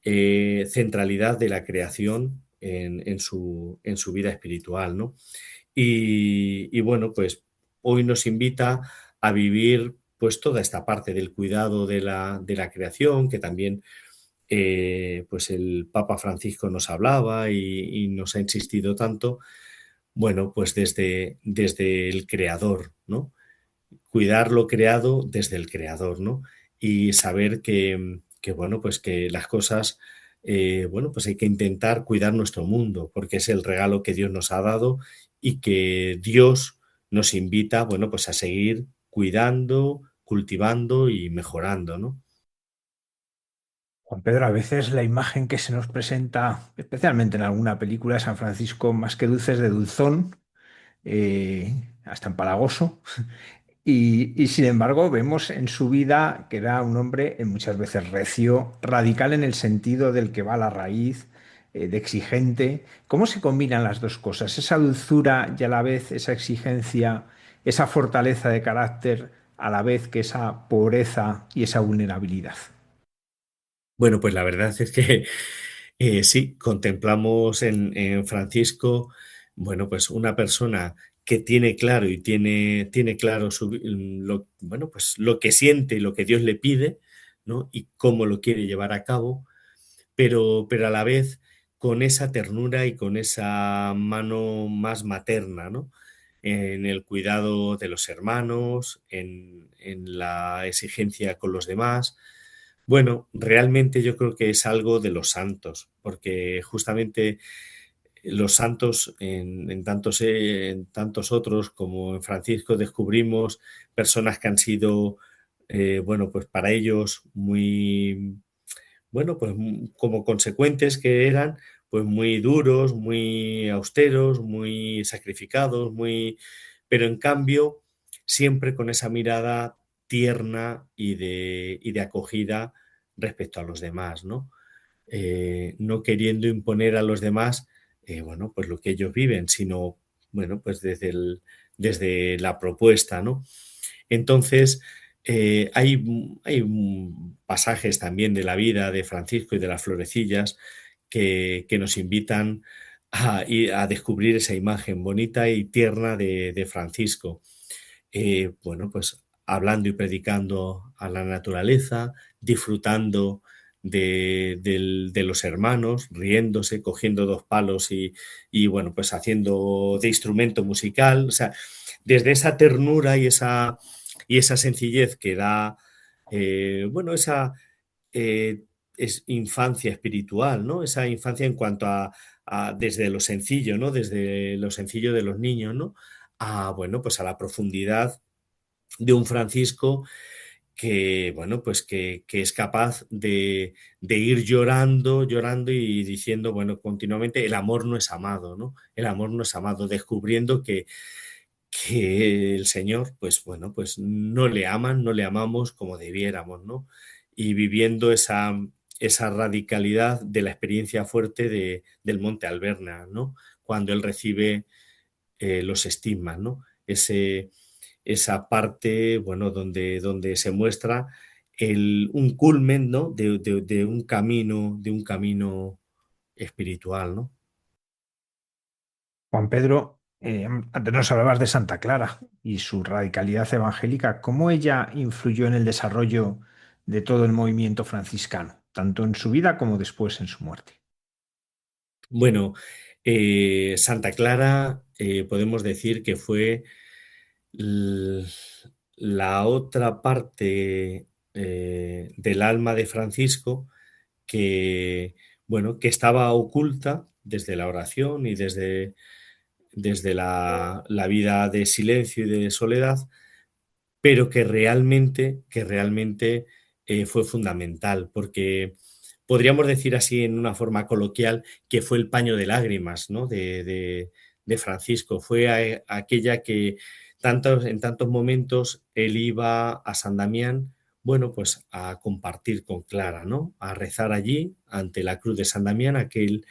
centralidad de la creación en su vida espiritual, ¿no? Y bueno, pues hoy nos invita a vivir pues toda esta parte del cuidado de la creación, que también pues el Papa Francisco nos hablaba y nos ha insistido tanto, bueno, pues desde el creador, ¿no? Cuidar lo creado desde el creador, ¿no? Y saber que bueno, pues que las cosas, bueno, pues hay que intentar cuidar nuestro mundo, porque es el regalo que Dios nos ha dado y que Dios nos invita, bueno, pues a seguir cuidando, cultivando y mejorando, ¿no? Juan Pedro, a veces la imagen que se nos presenta, especialmente en alguna película de San Francisco, más que dulces de dulzón, hasta empalagoso. Y sin embargo, vemos en su vida que era un hombre muchas veces recio, radical en el sentido del que va a la raíz, de exigente. ¿Cómo se combinan las dos cosas? Esa dulzura y a la vez esa exigencia, esa fortaleza de carácter, a la vez que esa pobreza y esa vulnerabilidad. Bueno, pues la verdad es que sí, contemplamos en Francisco, bueno, pues una persona que tiene claro y tiene claro bueno, pues lo que siente y lo que Dios le pide, ¿no? Y cómo lo quiere llevar a cabo, pero a la vez con esa ternura y con esa mano más materna, ¿no? En el cuidado de los hermanos, en la exigencia con los demás. Bueno, realmente yo creo que es algo de los santos, porque justamente los santos en tantos otros como en Francisco descubrimos personas que han sido, bueno, pues para ellos bueno, pues como consecuentes que eran, pues muy duros, muy austeros, muy sacrificados, pero en cambio siempre con esa mirada tierna y de acogida respecto a los demás, ¿no? No queriendo imponer a los demás, bueno, pues lo que ellos viven, sino, bueno, pues desde la propuesta, ¿no? Entonces, hay pasajes también de la vida de Francisco y de las florecillas que nos invitan a descubrir esa imagen bonita y tierna de Francisco. Bueno, pues hablando y predicando a la naturaleza, disfrutando de los hermanos, riéndose, cogiendo dos palos y, bueno, pues haciendo de instrumento musical. O sea, desde esa ternura y esa sencillez que da, bueno, esa eh, infancia espiritual, ¿no? Esa infancia en cuanto desde lo sencillo, ¿no? Desde lo sencillo de los niños, ¿no? Bueno, pues a la profundidad de un Francisco que, bueno, pues que es capaz de ir llorando, llorando y diciendo, bueno, continuamente, el amor no es amado, ¿no? El amor no es amado, descubriendo que el Señor, pues bueno, pues no le aman, no le amamos como debiéramos, ¿no? Y viviendo esa radicalidad de la experiencia fuerte del Monte Alberna, ¿no? Cuando él recibe los estigmas, ¿no? Esa parte, bueno, donde se muestra un culmen, ¿no? De un camino espiritual, ¿no? Juan Pedro, antes nos hablabas de Santa Clara y su radicalidad evangélica. ¿Cómo ella influyó en el desarrollo de todo el movimiento franciscano, tanto en su vida como después en su muerte? Bueno, Santa Clara podemos decir que fue l- la otra parte del alma de Francisco que, bueno, que estaba oculta desde la oración y desde la vida de silencio y de soledad, pero que realmente fue fundamental, porque podríamos decir así en una forma coloquial que fue el paño de lágrimas, ¿no? de Francisco, fue aquella que en tantos momentos él iba a San Damián, bueno, pues a compartir con Clara, ¿no? A rezar allí ante la cruz de San Damián, aquel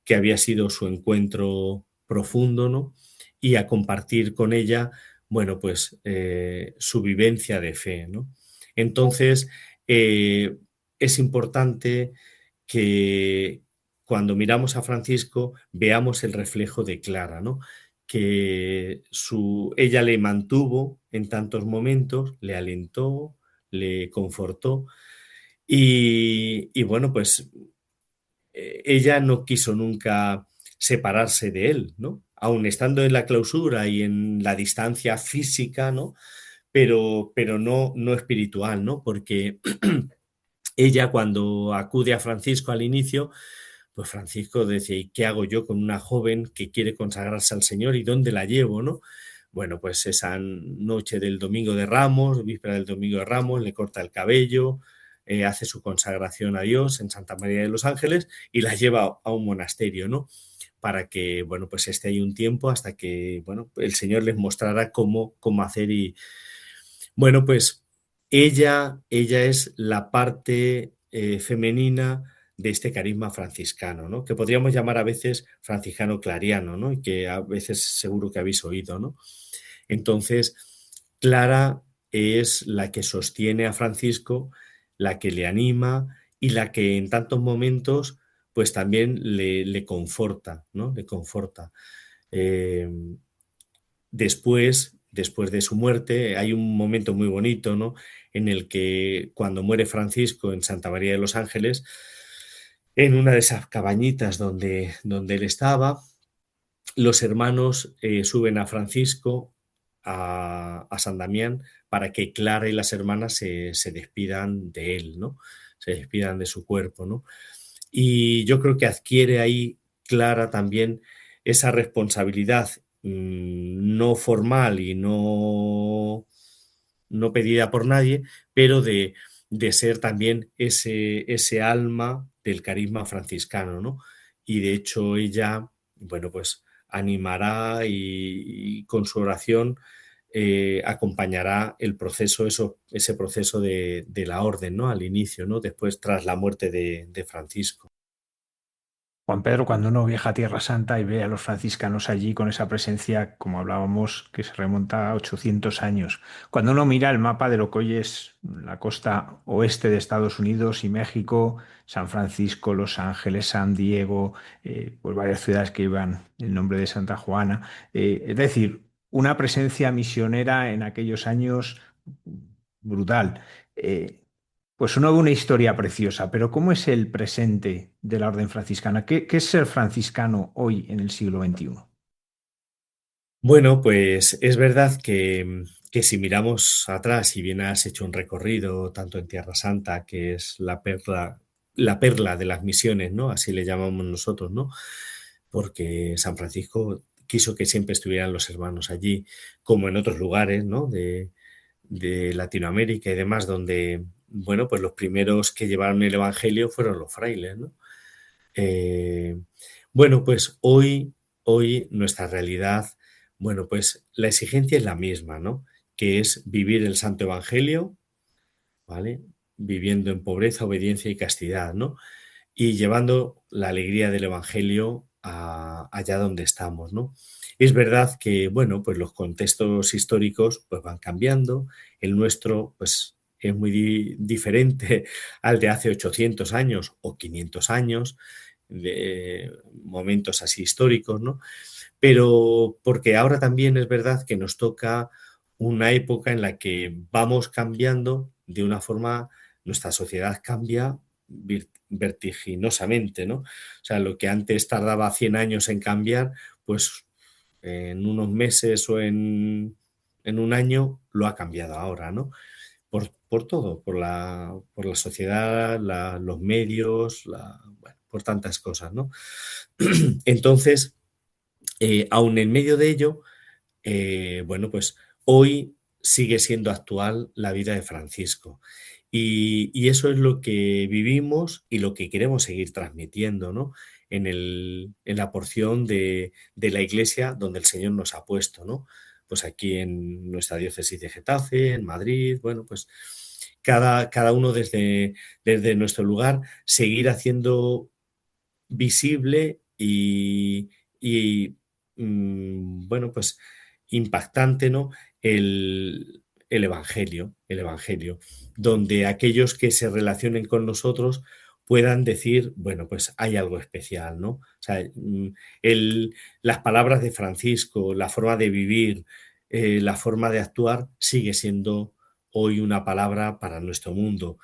que había sido su encuentro profundo, ¿no? Y a compartir con ella, bueno, pues su vivencia de fe, ¿no? Entonces, eh, es importante que cuando miramos a Francisco veamos el reflejo de Clara, ¿no? Que ella le mantuvo en tantos momentos, le alentó, le confortó y bueno, pues ella no quiso nunca separarse de él, ¿no? Aun estando en la clausura y en la distancia física, ¿no? Pero no espiritual, ¿no? Porque ella cuando acude a Francisco al inicio, pues Francisco decía, ¿y qué hago yo con una joven que quiere consagrarse al Señor y dónde la llevo, no? Bueno, pues esa noche del Domingo de Ramos, víspera del Domingo de Ramos, le corta el cabello, hace su consagración a Dios en Santa María de los Ángeles y la lleva a un monasterio, ¿no? Para que, bueno, pues esté ahí un tiempo hasta que, bueno, el Señor les mostrara cómo hacer y, bueno, pues ella es la parte femenina de este carisma franciscano, ¿no? Que podríamos llamar a veces franciscano clariano, ¿no? Y que a veces seguro que habéis oído, ¿no? Entonces, Clara es la que sostiene a Francisco, la que le anima y la que en tantos momentos, pues también le conforta, ¿no? Le conforta. Eh, después de su muerte, hay un momento muy bonito, ¿no? En el que cuando muere Francisco en Santa María de los Ángeles, en una de esas cabañitas donde él estaba, los hermanos suben a Francisco a San Damián para que Clara y las hermanas se despidan de él, ¿no? Se despidan de su cuerpo, ¿no? Y yo creo que adquiere ahí Clara también esa responsabilidad no formal y no pedida por nadie, pero de ser también ese alma del carisma franciscano, ¿no? Y de hecho ella, bueno, pues animará y con su oración acompañará el proceso, ese proceso de la orden, ¿no? Al inicio, ¿no? Después, tras la muerte de Francisco. Juan Pedro, cuando uno viaja a Tierra Santa y ve a los franciscanos allí con esa presencia, como hablábamos, que se remonta a 800 años, cuando uno mira el mapa de lo que hoy es la costa oeste de Estados Unidos y México, San Francisco, Los Ángeles, San Diego, pues varias ciudades que llevan el nombre de Santa Juana, es decir, una presencia misionera en aquellos años brutal. Eh, pues uno ve una historia preciosa, pero ¿cómo es el presente de la orden franciscana? ¿Qué es ser franciscano hoy en el siglo XXI? Bueno, pues es verdad que si miramos atrás, y bien has hecho un recorrido tanto en Tierra Santa, que es la perla de las misiones, ¿no? Así le llamamos nosotros, ¿no? Porque San Francisco quiso que siempre estuvieran los hermanos allí, como en otros lugares, ¿no? De Latinoamérica y demás, donde, bueno, pues los primeros que llevaron el Evangelio fueron los frailes, ¿no? Eh, bueno, pues hoy nuestra realidad, bueno, pues la exigencia es la misma, ¿no? Que es vivir el Santo Evangelio, ¿vale? Viviendo en pobreza, obediencia y castidad, ¿no? Y llevando la alegría del Evangelio allá donde estamos, ¿no? Es verdad que, bueno, pues los contextos históricos pues van cambiando, el nuestro pues es muy diferente al de hace 800 años o 500 años, de momentos así históricos, ¿no? Pero porque ahora también es verdad que nos toca una época en la que vamos cambiando de una forma, nuestra sociedad cambia vertiginosamente, ¿no? O sea, lo que antes tardaba 100 años en cambiar, pues en unos meses o en un año lo ha cambiado ahora, ¿no? Por todo, por la sociedad, los medios, bueno, por tantas cosas, ¿no? Entonces, aún en medio de ello, bueno, pues hoy sigue siendo actual la vida de Francisco. Y eso es lo que vivimos y lo que queremos seguir transmitiendo, ¿no? En la porción de la iglesia donde el Señor nos ha puesto, ¿no? Pues aquí en nuestra diócesis de Getafe, en Madrid, bueno, pues cada uno desde nuestro lugar, seguir haciendo visible y bueno, pues impactante, ¿no? El Evangelio, donde aquellos que se relacionen con nosotros puedan decir, bueno, pues hay algo especial, ¿no? O sea, las palabras de Francisco, la forma de vivir, la forma de actuar sigue siendo hoy una palabra para nuestro mundo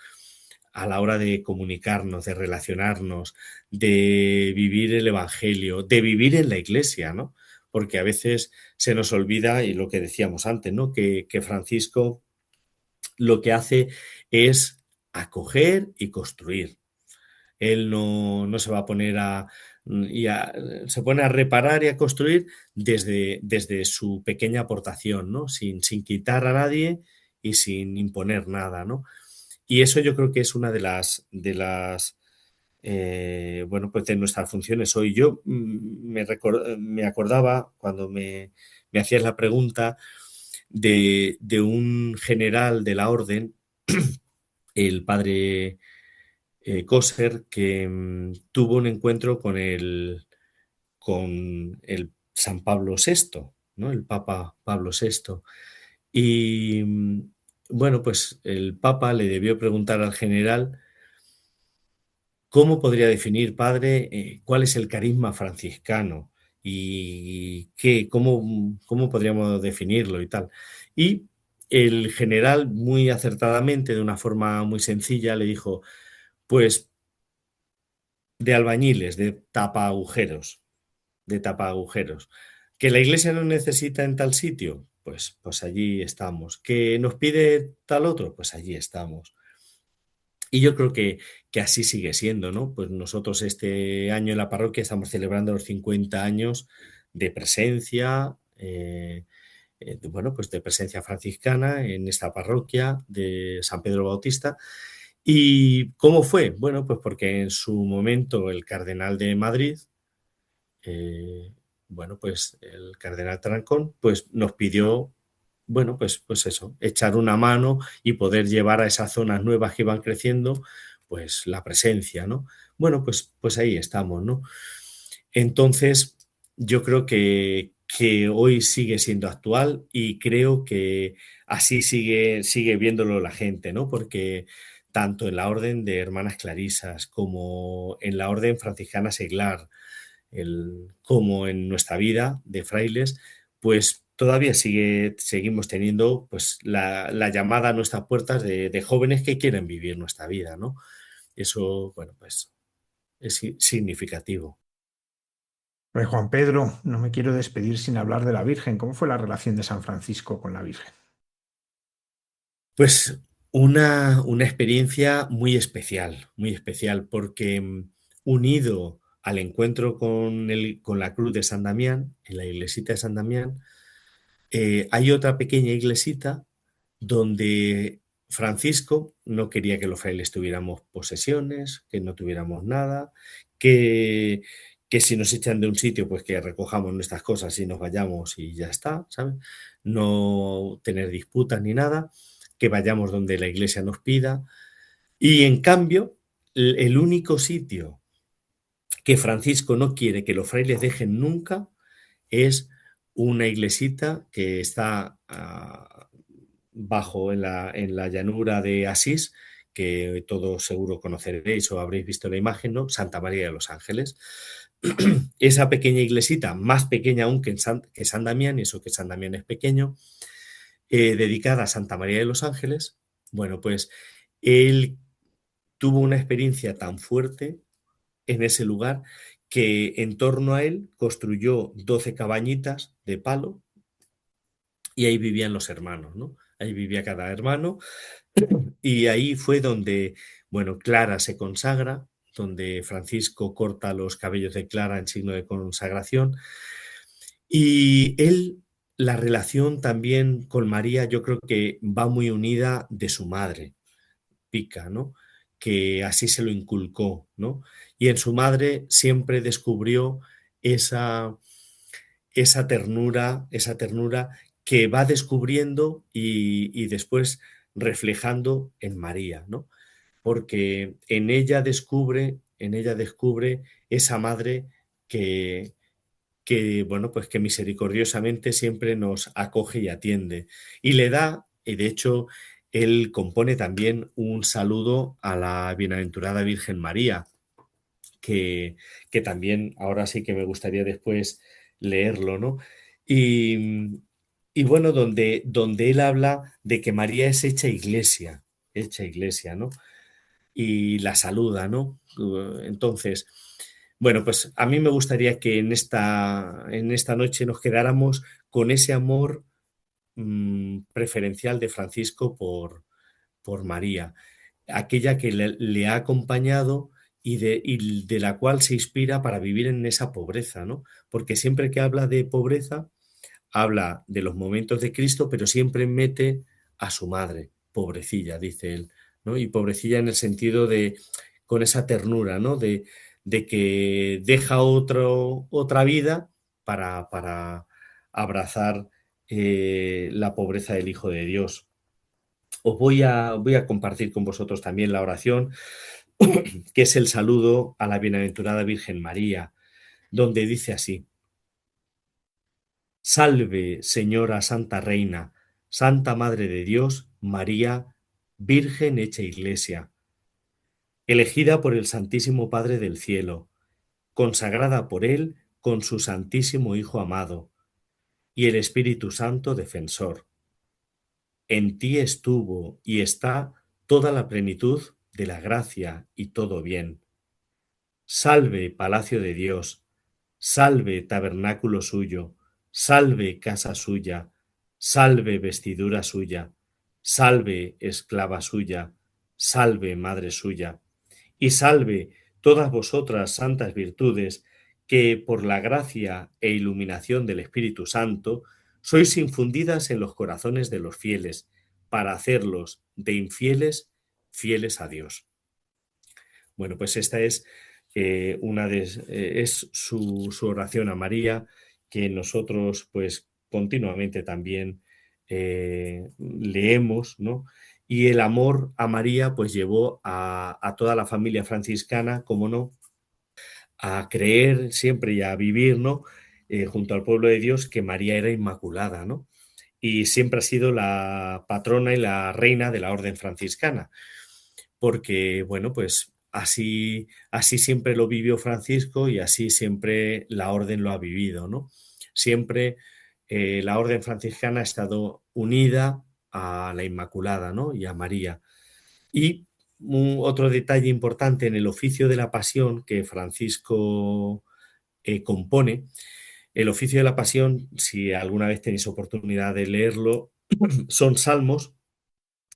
a la hora de comunicarnos, de relacionarnos, de vivir el Evangelio, de vivir en la iglesia, ¿no? Porque a veces se nos olvida, y lo que decíamos antes, ¿no? Que Francisco lo que hace es acoger y construir. Él no se va a poner se pone a reparar y a construir desde su pequeña aportación, ¿no? Sin quitar a nadie y sin imponer nada, ¿no? Y eso yo creo que es una bueno, pues de nuestras funciones hoy. Yo me acordaba cuando me hacías la pregunta de un general de la orden, el padre Coser, que tuvo un encuentro con el San Pablo VI, ¿no? El Papa Pablo VI. Y bueno, pues el Papa le debió preguntar al general cómo podría definir, padre, cuál es el carisma franciscano y cómo podríamos definirlo y tal. Y el general, muy acertadamente, de una forma muy sencilla, le dijo, pues de albañiles, de tapa agujeros. ¿Que la iglesia no necesita en tal sitio? Pues allí estamos. ¿Que nos pide tal otro? Pues allí estamos. Y yo creo que así sigue siendo, ¿no? Pues nosotros este año en la parroquia estamos celebrando los 50 años de presencia bueno, pues de presencia franciscana en esta parroquia de San Pedro Bautista. ¿Y cómo fue? Bueno, pues porque en su momento el cardenal de Madrid, eh, bueno, pues el cardenal Tarancón, pues nos pidió, bueno, pues eso, echar una mano y poder llevar a esas zonas nuevas que iban creciendo, pues la presencia, ¿no? Bueno, pues ahí estamos, ¿no? Entonces, yo creo que hoy sigue siendo actual y creo que así sigue viéndolo la gente, ¿no? Porque tanto en la Orden de Hermanas Clarisas como en la Orden Franciscana Seglar, como en nuestra vida de frailes, pues todavía seguimos teniendo pues la llamada a nuestras puertas de jóvenes que quieren vivir nuestra vida, ¿no? Eso, bueno, pues es significativo. Fray Juan Pedro, no me quiero despedir sin hablar de la Virgen. ¿Cómo fue la relación de San Francisco con la Virgen? Pues una experiencia muy especial, porque unido al encuentro con la Cruz de San Damián, en la iglesita de San Damián, hay otra pequeña iglesita donde Francisco no quería que los frailes tuviéramos posesiones, que no tuviéramos nada, que, que si nos echan de un sitio, pues que recojamos nuestras cosas y nos vayamos y ya está, ¿sabes? No tener disputas ni nada, que vayamos donde la iglesia nos pida. Y en cambio, el único sitio que Francisco no quiere que los frailes dejen nunca es una iglesita que está bajo en la llanura de Asís, que todos seguro conoceréis o habréis visto la imagen, ¿no? Santa María de los Ángeles. Esa pequeña iglesita, más pequeña aún que San Damián, y eso que San Damián es pequeño, dedicada a Santa María de los Ángeles, bueno, pues él tuvo una experiencia tan fuerte en ese lugar que en torno a él construyó 12 cabañitas de palo y ahí vivían los hermanos, ¿no? Ahí vivía cada hermano y ahí fue donde, bueno, Clara se consagra, donde Francisco corta los cabellos de Clara en signo de consagración y él, la relación también con María, yo creo que va muy unida de su madre, Pica, ¿no? Que así se lo inculcó, ¿no? Y en su madre siempre descubrió esa, esa ternura que va descubriendo y después reflejando en María, ¿no? Porque en ella descubre esa madre que, bueno, pues que misericordiosamente siempre nos acoge y atiende. Y le da, y de hecho, él compone también un saludo a la bienaventurada Virgen María, que, que también ahora sí que me gustaría después leerlo, ¿no? Y, y bueno, donde él habla de que María es hecha iglesia, ¿no? Y la saluda, ¿no? Entonces, bueno, pues a mí me gustaría que en esta noche nos quedáramos con ese amor preferencial de Francisco por María, aquella que le ha acompañado y de la cual se inspira para vivir en esa pobreza, ¿no? Porque siempre que habla de pobreza, habla de los momentos de Cristo, pero siempre mete a su madre, pobrecilla, dice él, ¿no? Y pobrecilla en el sentido de, con esa ternura, ¿no? De que deja otra vida para abrazar la pobreza del Hijo de Dios. Voy a compartir con vosotros también la oración, que es el saludo a la bienaventurada Virgen María, donde dice así: Salve, Señora Santa Reina, Santa Madre de Dios, María, Virgen hecha Iglesia, elegida por el Santísimo Padre del Cielo, consagrada por Él con su Santísimo Hijo amado, y el Espíritu Santo defensor. En ti estuvo y está toda la plenitud de la gracia y todo bien. Salve, palacio de Dios, salve, tabernáculo suyo, salve, casa suya, salve, vestidura suya, salve, esclava suya, salve, madre suya, y salve todas vosotras santas virtudes que por la gracia e iluminación del Espíritu Santo sois infundidas en los corazones de los fieles, para hacerlos de infieles fieles a Dios. Bueno, pues esta es es su oración a María, que nosotros pues continuamente también leemos, ¿no? Y el amor a María pues llevó a toda la familia franciscana, como no, a creer siempre y a vivir, ¿no? Junto al pueblo de Dios, que María era inmaculada, ¿no? Y siempre ha sido la patrona y la reina de la orden franciscana, porque, bueno, pues así siempre lo vivió Francisco y así siempre la orden lo ha vivido, ¿no? Siempre la orden franciscana ha estado unida a la Inmaculada, ¿no? Y a María. Y otro detalle importante en el oficio de la pasión que Francisco compone, el oficio de la pasión, si alguna vez tenéis oportunidad de leerlo, son salmos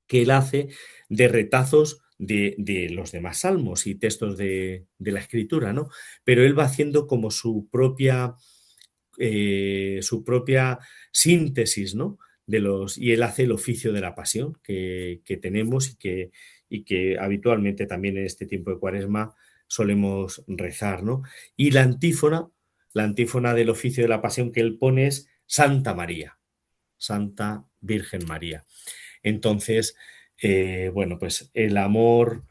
que él hace de retazos de los demás salmos y textos de la escritura, ¿no? Pero él va haciendo como su propia síntesis, ¿no? Y él hace el oficio de la pasión que tenemos y que habitualmente también en este tiempo de Cuaresma solemos rezar, ¿no? Y la antífona del oficio de la pasión que él pone es Santa María, Santa Virgen María. Entonces, bueno, pues el amor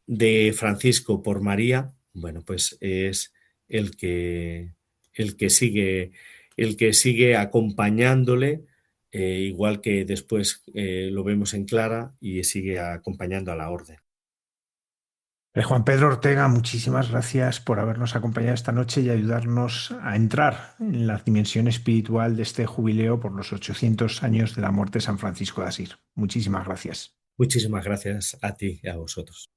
de Francisco por María, bueno, pues es el que, el que sigue, el que sigue acompañándole, igual que después lo vemos en Clara y sigue acompañando a la orden. Juan Pedro Ortega, muchísimas gracias por habernos acompañado esta noche y ayudarnos a entrar en la dimensión espiritual de este jubileo por los 800 años de la muerte de San Francisco de Asís. Muchísimas gracias. Muchísimas gracias a ti y a vosotros.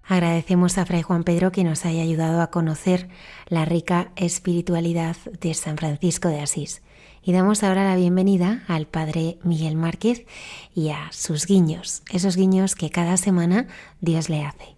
Agradecemos a Fray Juan Pedro que nos haya ayudado a conocer la rica espiritualidad de San Francisco de Asís. Y damos ahora la bienvenida al Padre Miguel Márquez y a sus guiños, esos guiños que cada semana Dios le hace.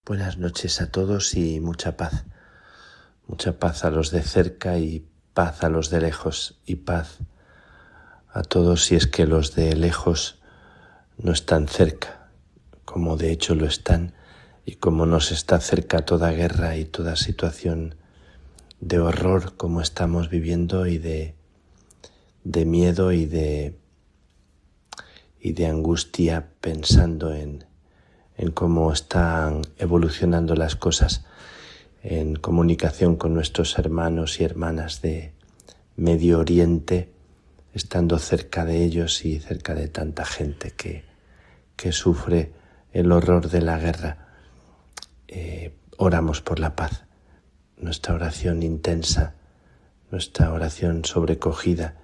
Buenas noches a todos y mucha paz a los de cerca y paz a los de lejos y paz a todos si es que los de lejos no están cerca, como de hecho lo están y como nos está cerca toda guerra y toda situación de horror como estamos viviendo y de miedo y de angustia pensando en cómo están evolucionando las cosas en comunicación con nuestros hermanos y hermanas de Medio Oriente, estando cerca de ellos y cerca de tanta gente que sufre el horror de la guerra. Oramos por la paz. Nuestra oración intensa, nuestra oración sobrecogida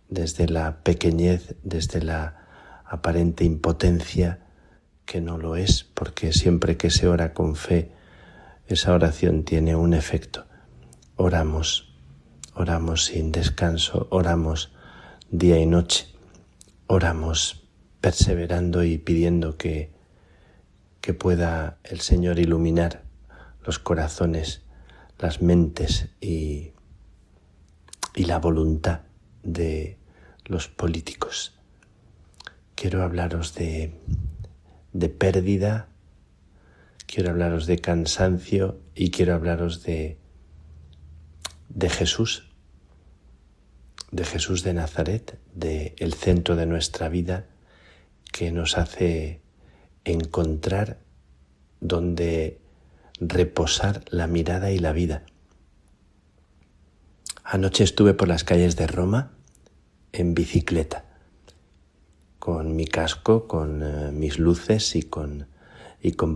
desde la pequeñez, desde la aparente impotencia, que no lo es, porque siempre que se ora con fe, esa oración tiene un efecto. Oramos sin descanso, oramos día y noche, oramos perseverando y pidiendo que pueda el Señor iluminar los corazones, las mentes y la voluntad de los políticos. Quiero hablaros de pérdida, quiero hablaros de cansancio y quiero hablaros de Jesús, de Nazaret, del centro de nuestra vida, que nos hace encontrar donde reposar la mirada y la vida. Anoche estuve por las calles de Roma en bicicleta, con mi casco, con mis luces y con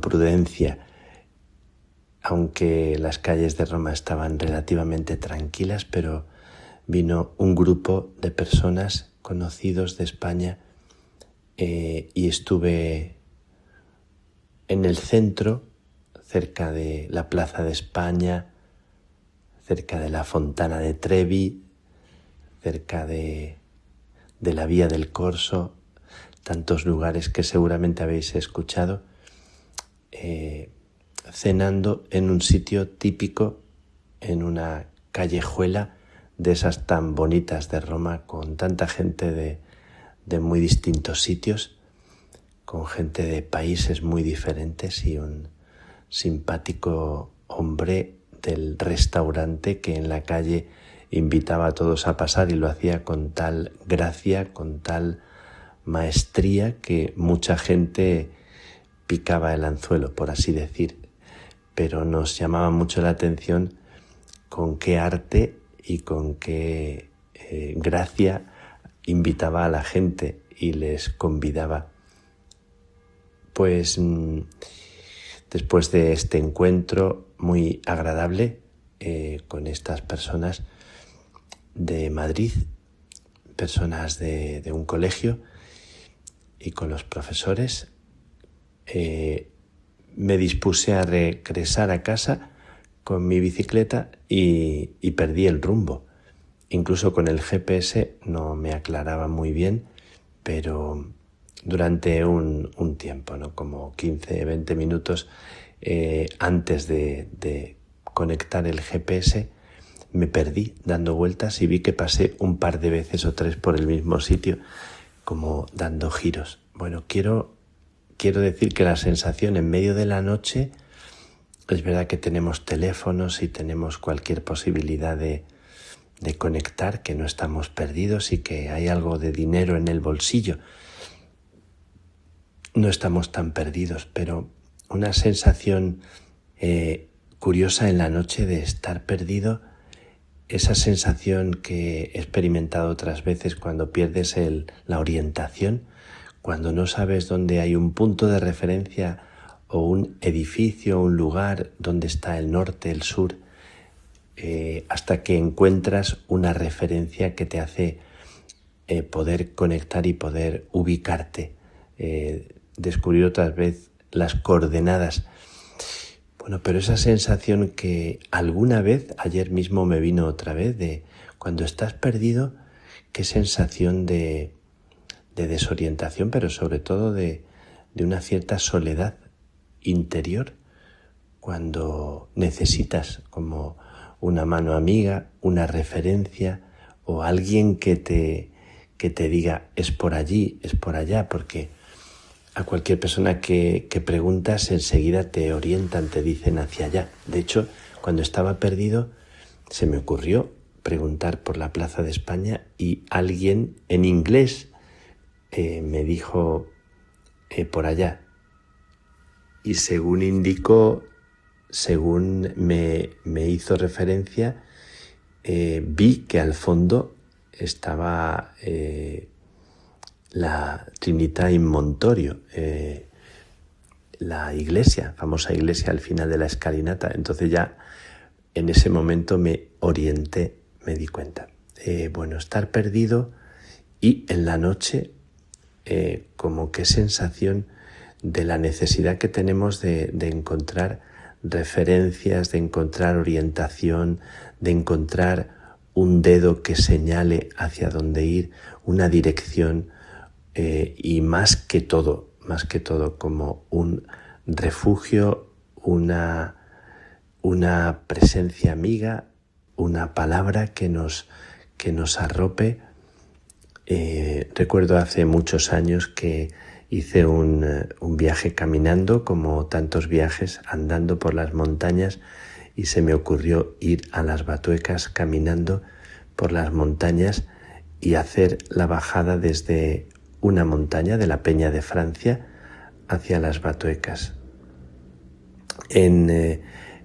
prudencia. Aunque las calles de Roma estaban relativamente tranquilas, pero vino un grupo de personas conocidos de España y estuve en el centro, cerca de la Plaza de España, cerca de la Fontana de Trevi, cerca de la Vía del Corso, tantos lugares que seguramente habéis escuchado, cenando en un sitio típico, en una callejuela de esas tan bonitas de Roma, con tanta gente de muy distintos sitios, con gente de países muy diferentes y un simpático hombre del restaurante que en la calle invitaba a todos a pasar y lo hacía con tal gracia, con tal maestría, que mucha gente picaba el anzuelo, por así decir. Pero nos llamaba mucho la atención con qué arte y con qué gracia invitaba a la gente y les convidaba. Pues después de este encuentro muy agradable con estas personas de Madrid, personas de un colegio, y con los profesores, me dispuse a regresar a casa con mi bicicleta y perdí el rumbo. Incluso con el GPS no me aclaraba muy bien, pero durante un tiempo, ¿no? Como 15, 20 minutos antes de conectar el GPS, me perdí dando vueltas y vi que pasé un par de veces o 3 por el mismo sitio, como dando giros. Bueno, quiero decir que la sensación en medio de la noche, es verdad que tenemos teléfonos y tenemos cualquier posibilidad de conectar, que no estamos perdidos y que hay algo de dinero en el bolsillo. No estamos tan perdidos, pero una sensación curiosa en la noche de estar perdido, esa sensación que he experimentado otras veces cuando pierdes la orientación, cuando no sabes dónde hay un punto de referencia o un edificio, un lugar, donde está el norte, el sur, hasta que encuentras una referencia que te hace poder conectar y poder ubicarte, descubrir otra vez las coordenadas. Bueno, pero esa sensación que alguna vez, ayer mismo me vino otra vez, de cuando estás perdido, qué sensación de desorientación, pero sobre todo de una cierta soledad interior, cuando necesitas como una mano amiga, una referencia o alguien que te diga es por allí, es por allá, porque a cualquier persona que preguntas enseguida te orientan, te dicen hacia allá. De hecho, cuando estaba perdido se me ocurrió preguntar por la Plaza de España y alguien en inglés me dijo por allá. Y según indicó, según me hizo referencia, vi que al fondo estaba la Trinità in Montorio, la iglesia, famosa iglesia al final de la escalinata. Entonces ya en ese momento me orienté, me di cuenta. Bueno, estar perdido y en la noche como qué sensación de la necesidad que tenemos de encontrar referencias, de encontrar orientación, de encontrar un dedo que señale hacia dónde ir, una dirección, y más que todo como un refugio, una presencia amiga, una palabra que nos arrope. Recuerdo hace muchos años que hice un viaje caminando, como tantos viajes, andando por las montañas, y se me ocurrió ir a las Batuecas caminando por las montañas y hacer la bajada desde una montaña de la Peña de Francia hacia las Batuecas. En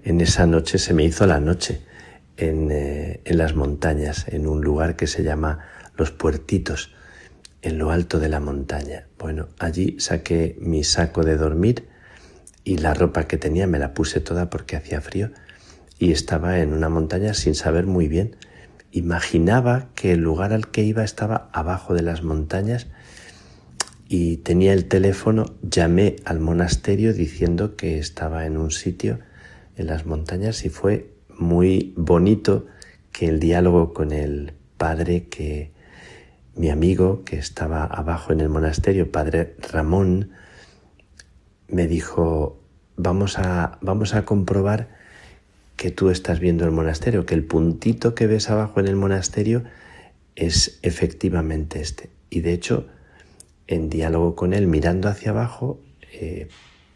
esa noche se me hizo la noche en las montañas, en un lugar que se llama Los Puertitos, en lo alto de la montaña. Bueno, allí saqué mi saco de dormir y la ropa que tenía me la puse toda porque hacía frío y estaba en una montaña sin saber muy bien. Imaginaba que el lugar al que iba estaba abajo de las montañas y tenía el teléfono, llamé al monasterio diciendo que estaba en un sitio en las montañas y fue muy bonito que el diálogo con el padre, mi amigo que estaba abajo en el monasterio, padre Ramón, me dijo, vamos a comprobar que tú estás viendo el monasterio, que el puntito que ves abajo en el monasterio es efectivamente este. Y de hecho, en diálogo con él, mirando hacia abajo,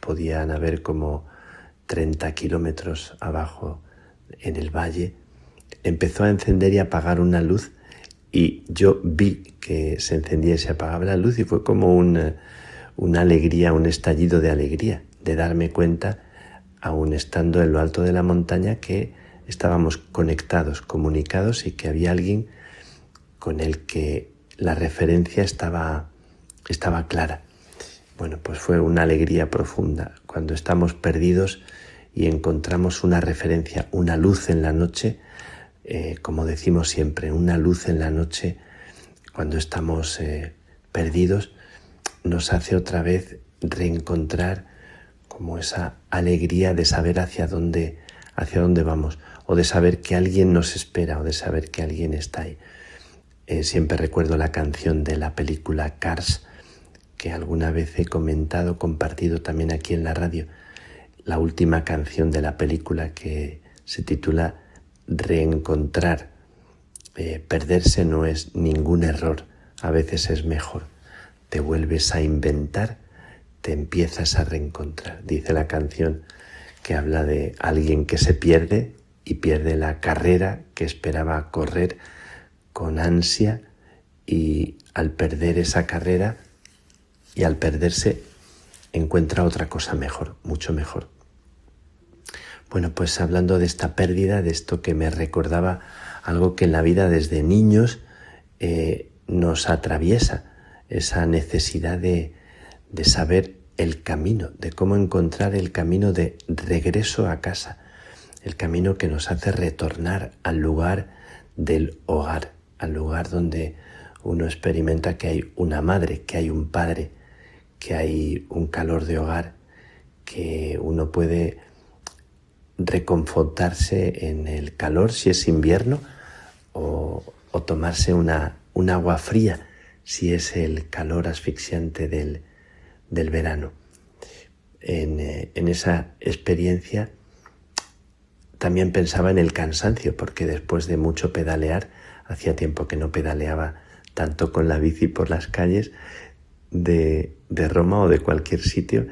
podían haber como 30 kilómetros abajo en el valle, empezó a encender y apagar una luz y yo vi que se encendía y se apagaba la luz y fue como una alegría, un estallido de alegría, de darme cuenta, aún estando en lo alto de la montaña, que estábamos conectados, comunicados y que había alguien con el que la referencia estaba clara. Bueno, pues fue una alegría profunda cuando estamos perdidos y encontramos una referencia, una luz en la noche, como decimos siempre, una luz en la noche cuando estamos perdidos, nos hace otra vez reencontrar como esa alegría de saber hacia dónde vamos, o de saber que alguien nos espera, o de saber que alguien está ahí. Siempre recuerdo la canción de la película Cars, que alguna vez he comentado, compartido también aquí en la radio, la última canción de la película, que se titula Reencontrar. Perderse no es ningún error, a veces es mejor. Te vuelves a inventar, te empiezas a reencontrar. Dice la canción que habla de alguien que se pierde y pierde la carrera que esperaba correr con ansia, y al perder esa carrera y al perderse encuentra otra cosa mejor, mucho mejor. Bueno, pues hablando de esta pérdida, de esto que me recordaba algo que en la vida desde niños nos atraviesa, esa necesidad de saber el camino, de cómo encontrar el camino de regreso a casa, el camino que nos hace retornar al lugar del hogar, al lugar donde uno experimenta que hay una madre, que hay un padre, que hay un calor de hogar, que uno puede reconfortarse en el calor si es invierno, o tomarse un agua fría si es el calor asfixiante del verano. En esa experiencia también pensaba en el cansancio, porque después de mucho pedalear, hacía tiempo que no pedaleaba tanto con la bici por las calles de Roma o de cualquier sitio,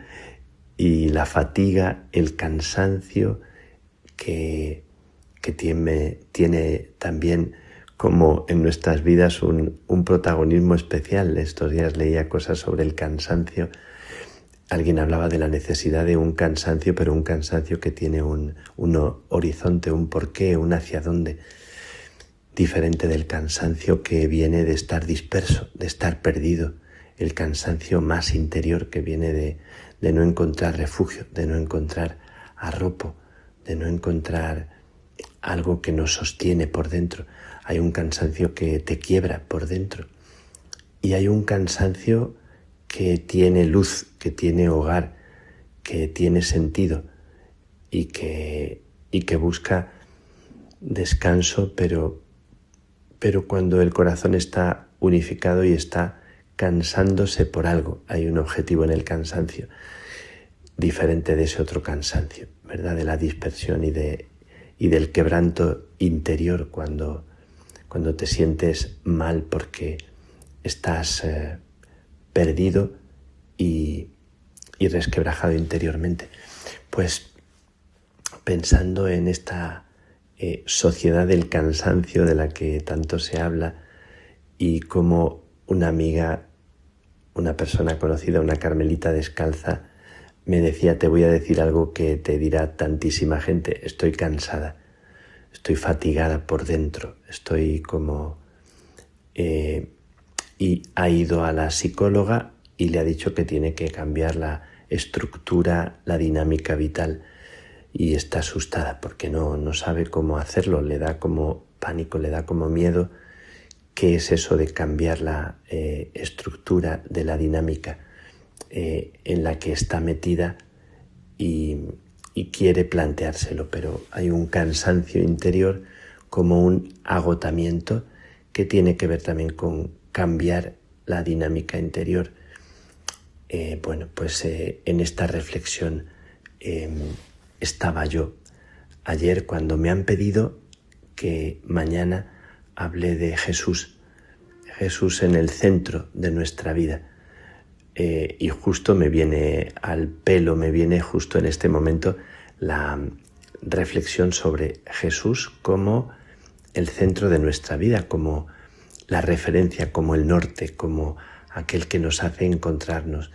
y la fatiga, el cansancio que tiene también, como en nuestras vidas, un protagonismo especial. Estos días leía cosas sobre el cansancio. Alguien hablaba de la necesidad de un cansancio, pero un cansancio que tiene un horizonte, un porqué, un hacia dónde, diferente del cansancio que viene de estar disperso, de estar perdido, el cansancio más interior que viene de no encontrar refugio, de no encontrar arropo, de no encontrar algo que nos sostiene por dentro. Hay un cansancio que te quiebra por dentro, y hay un cansancio que tiene luz, que tiene hogar, que tiene sentido, y que busca descanso, pero cuando el corazón está unificado y está cansándose por algo, hay un objetivo en el cansancio, diferente de ese otro cansancio, ¿verdad? De la dispersión y del quebranto interior, cuando te sientes mal porque estás perdido y resquebrajado interiormente. Pues pensando en esta sociedad del cansancio de la que tanto se habla, y como una amiga, una persona conocida, una carmelita descalza, me decía: te voy a decir algo que te dirá tantísima gente, estoy cansada, estoy fatigada por dentro, estoy como... y ha ido a la psicóloga y le ha dicho que tiene que cambiar la estructura, la dinámica vital, y está asustada porque no sabe cómo hacerlo, le da como pánico, le da como miedo. ¿Qué es eso de cambiar la estructura de la dinámica en la que está metida? Y quiere planteárselo, pero hay un cansancio interior, como un agotamiento, que tiene que ver también con cambiar la dinámica interior. En esta reflexión estaba yo ayer, cuando me han pedido que mañana hable de Jesús en el centro de nuestra vida. Y justo me viene al pelo, me viene justo en este momento la reflexión sobre Jesús como el centro de nuestra vida, como la referencia, como el norte, como aquel que nos hace encontrarnos,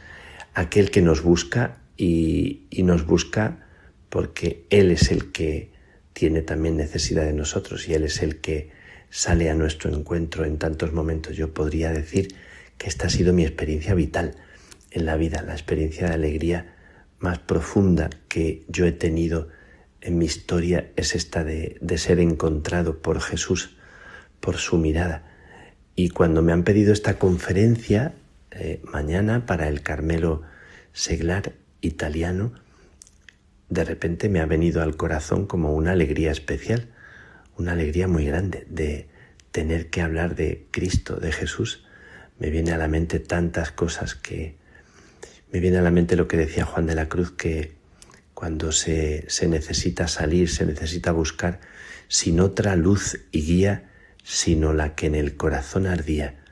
aquel que nos busca y nos busca porque Él es el que tiene también necesidad de nosotros, y Él es el que sale a nuestro encuentro en tantos momentos. Yo podría decir que esta ha sido mi experiencia vital en la vida, la experiencia de alegría más profunda que yo he tenido en mi historia es esta de ser encontrado por Jesús, por su mirada. Y cuando me han pedido esta conferencia mañana para el Carmelo Seglar italiano, de repente me ha venido al corazón como una alegría especial, una alegría muy grande de tener que hablar de Cristo, de Jesús. Me viene a la mente tantas cosas me viene a la mente lo que decía Juan de la Cruz, que cuando se necesita salir, se necesita buscar, sin otra luz y guía, sino la que en el corazón ardía.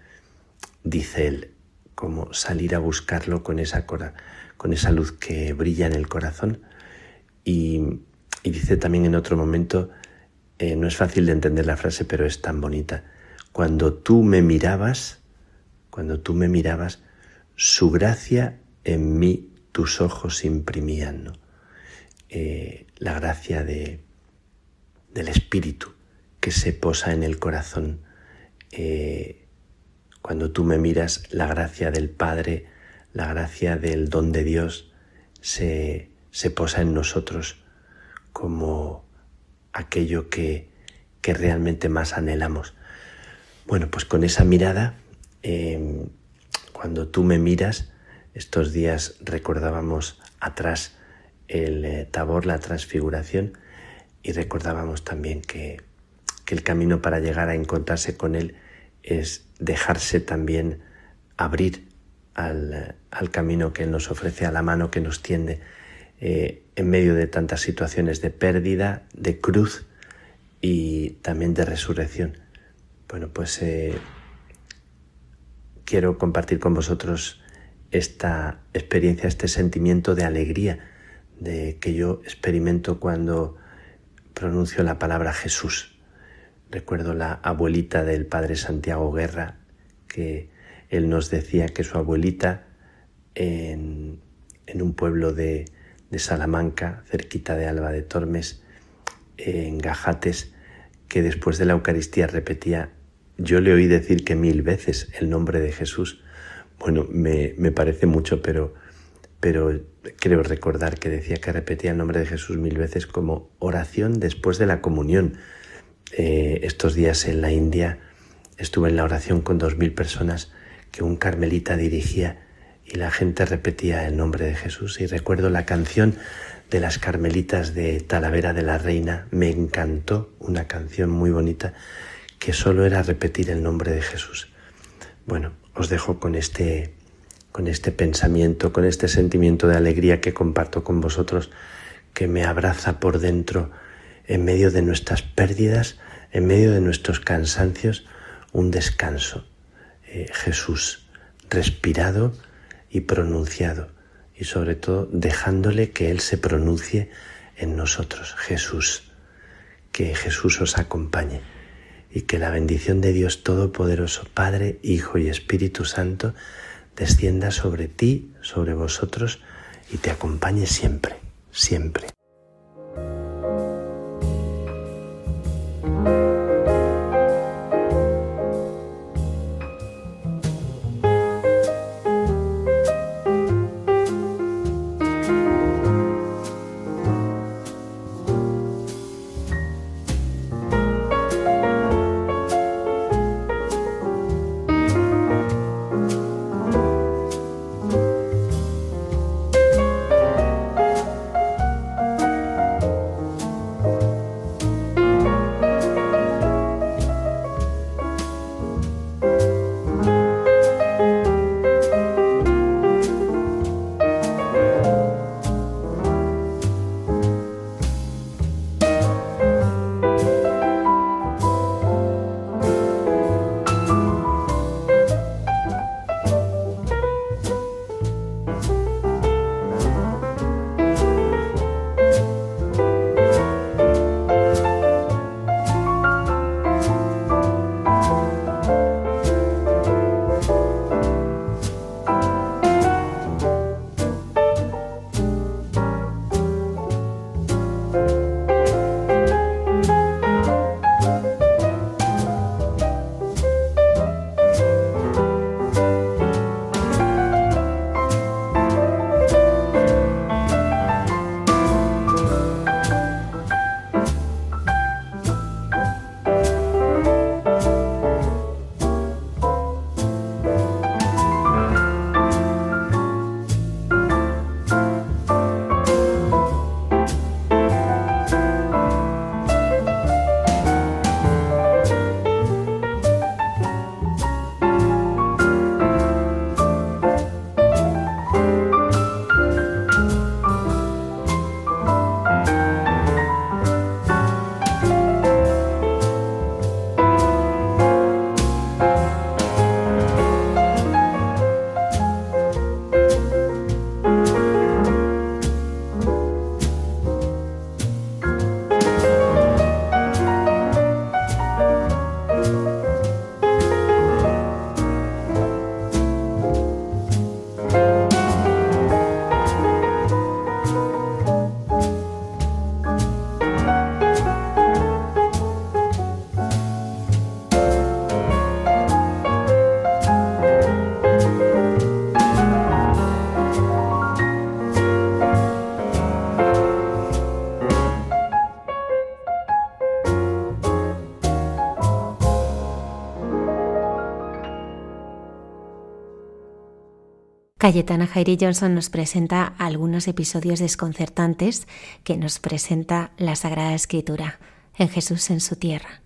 Dice él, como salir a buscarlo con esa luz que brilla en el corazón. Y dice también en otro momento, no es fácil de entender la frase, pero es tan bonita. Cuando tú me mirabas, su gracia en mí tus ojos imprimían, ¿no? La gracia del Espíritu que se posa en el corazón. Cuando tú me miras, la gracia del Padre, la gracia del don de Dios se posa en nosotros como aquello que realmente más anhelamos. Bueno, pues con esa mirada, cuando tú me miras, estos días recordábamos atrás el Tabor, la transfiguración, y recordábamos también que el camino para llegar a encontrarse con Él es dejarse también abrir al camino que Él nos ofrece, a la mano que nos tiende en medio de tantas situaciones de pérdida, de cruz y también de resurrección. Bueno, pues quiero compartir con vosotros esta experiencia, este sentimiento de alegría de que yo experimento cuando pronuncio la palabra Jesús. Recuerdo la abuelita del padre Santiago Guerra, que él nos decía que su abuelita en un pueblo de Salamanca, cerquita de Alba de Tormes, en Gajates, que después de la Eucaristía repetía, yo le oí decir que 1000 veces el nombre de Jesús. Bueno, me parece mucho, pero creo recordar que decía que repetía el nombre de Jesús 1000 veces como oración después de la comunión. Estos días en la India estuve en la oración con 2000 personas que un carmelita dirigía y la gente repetía el nombre de Jesús. Y recuerdo la canción de las carmelitas de Talavera de la Reina, me encantó, una canción muy bonita que solo era repetir el nombre de Jesús. Bueno, os dejo con este pensamiento, con este sentimiento de alegría que comparto con vosotros, que me abraza por dentro en medio de nuestras pérdidas, en medio de nuestros cansancios, un descanso. Jesús respirado y pronunciado, y sobre todo dejándole que Él se pronuncie en nosotros. Jesús, que Jesús os acompañe y que la bendición de Dios Todopoderoso, Padre, Hijo y Espíritu Santo, descienda sobre ti, sobre vosotros y te acompañe siempre, siempre. Cayetana Jairi Johnson nos presenta algunos episodios desconcertantes que nos presenta la Sagrada Escritura en Jesús en su tierra.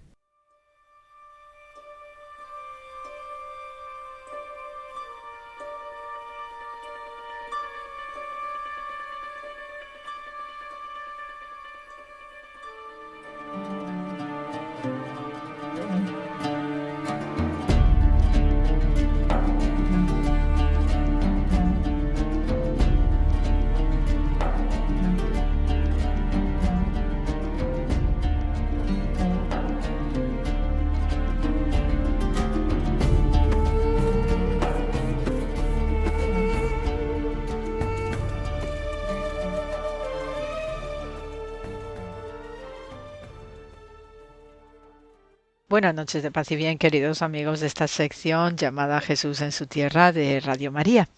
Buenas noches de paz y bien, queridos amigos de esta sección llamada Jesús en su tierra de Radio María.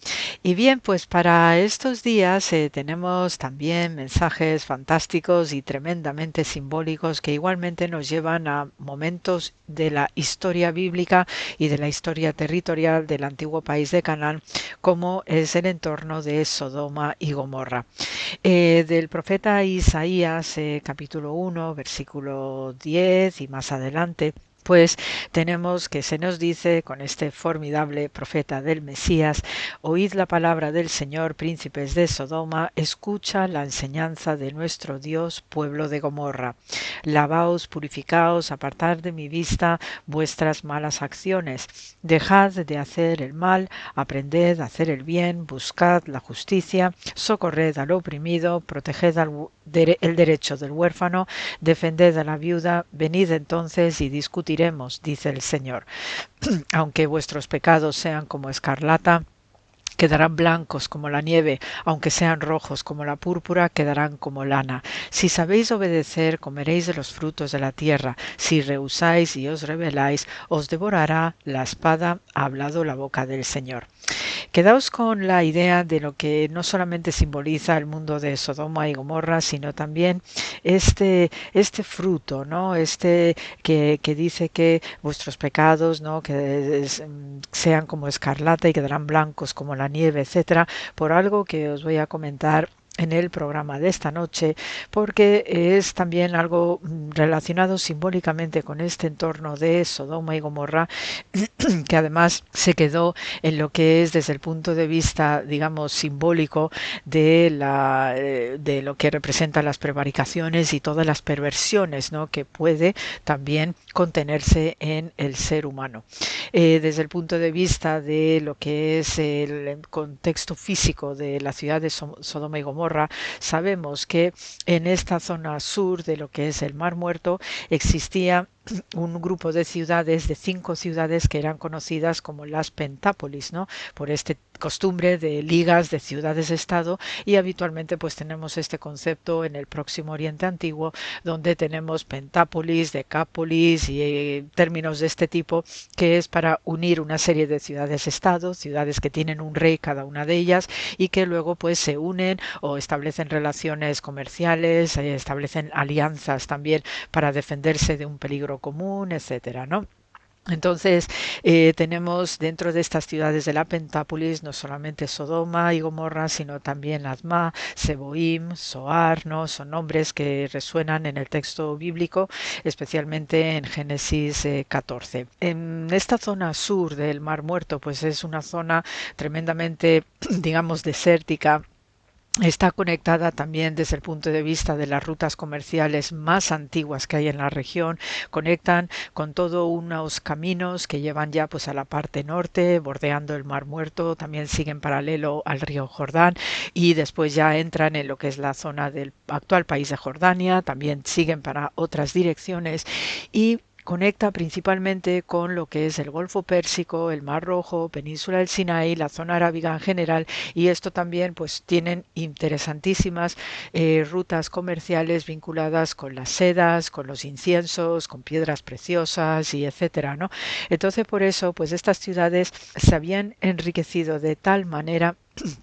Y bien, pues para estos días tenemos también mensajes fantásticos y tremendamente simbólicos que igualmente nos llevan a momentos de la historia bíblica y de la historia territorial del antiguo país de Canaán, como es el entorno de Sodoma y Gomorra. Del profeta Isaías, capítulo 1, versículo 10 y más adelante, pues tenemos que se nos dice con este formidable profeta del Mesías: oíd la palabra del Señor, príncipes de Sodoma, escucha la enseñanza de nuestro Dios, pueblo de Gomorra. Lavaos, purificaos, apartad de mi vista vuestras malas acciones. Dejad de hacer el mal, aprended a hacer el bien, buscad la justicia, socorred al oprimido, proteged el derecho del huérfano, defended a la viuda, venid entonces y discutiremos, dice el Señor. Aunque vuestros pecados sean como escarlata, quedarán blancos como la nieve, aunque sean rojos como la púrpura, quedarán como lana. Si sabéis obedecer, comeréis de los frutos de la tierra. Si rehusáis y os rebeláis, os devorará la espada, ha hablado la boca del Señor. Quedaos con la idea de lo que no solamente simboliza el mundo de Sodoma y Gomorra, sino también este fruto, ¿no? Que dice que vuestros pecados, ¿no? Que sean como escarlata y quedarán blancos como la nieve, etcétera, por algo que os voy a comentar en el programa de esta noche, porque es también algo relacionado simbólicamente con este entorno de Sodoma y Gomorra, que además se quedó en lo que es desde el punto de vista, digamos, simbólico de lo que representa las prevaricaciones y todas las perversiones, ¿no? Que puede también contenerse en el ser humano. Desde el punto de vista de lo que es el contexto físico de la ciudad de Sodoma y Gomorra, sabemos que en esta zona sur de lo que es el Mar Muerto existía un grupo de ciudades, de 5 ciudades que eran conocidas como las pentápolis, ¿no? Por este costumbre de ligas de ciudades-estado, y habitualmente pues tenemos este concepto en el Próximo Oriente Antiguo, donde tenemos pentápolis, decápolis y términos de este tipo, que es para unir una serie de ciudades-estado, ciudades que tienen un rey cada una de ellas y que luego pues se unen o establecen relaciones comerciales, establecen alianzas también para defenderse de un peligro común, etcétera, ¿no? Entonces tenemos dentro de estas ciudades de la Pentápolis no solamente Sodoma y Gomorra, sino también Adma, Seboim, Zoar, ¿no? Son nombres que resuenan en el texto bíblico, especialmente en Génesis 14. En esta zona sur del Mar Muerto, pues es una zona tremendamente, digamos, desértica. Está conectada también desde el punto de vista de las rutas comerciales más antiguas que hay en la región. Conectan con todos unos caminos que llevan ya pues a la parte norte, bordeando el Mar Muerto. También siguen paralelo al río Jordán y después ya entran en lo que es la zona del actual país de Jordania. También siguen para otras direcciones y conecta principalmente con lo que es el Golfo Pérsico, el Mar Rojo, Península del Sinaí, la zona arábiga en general, y esto también pues tienen interesantísimas rutas comerciales vinculadas con las sedas, con los inciensos, con piedras preciosas y etcétera, ¿no? Entonces por eso pues estas ciudades se habían enriquecido de tal manera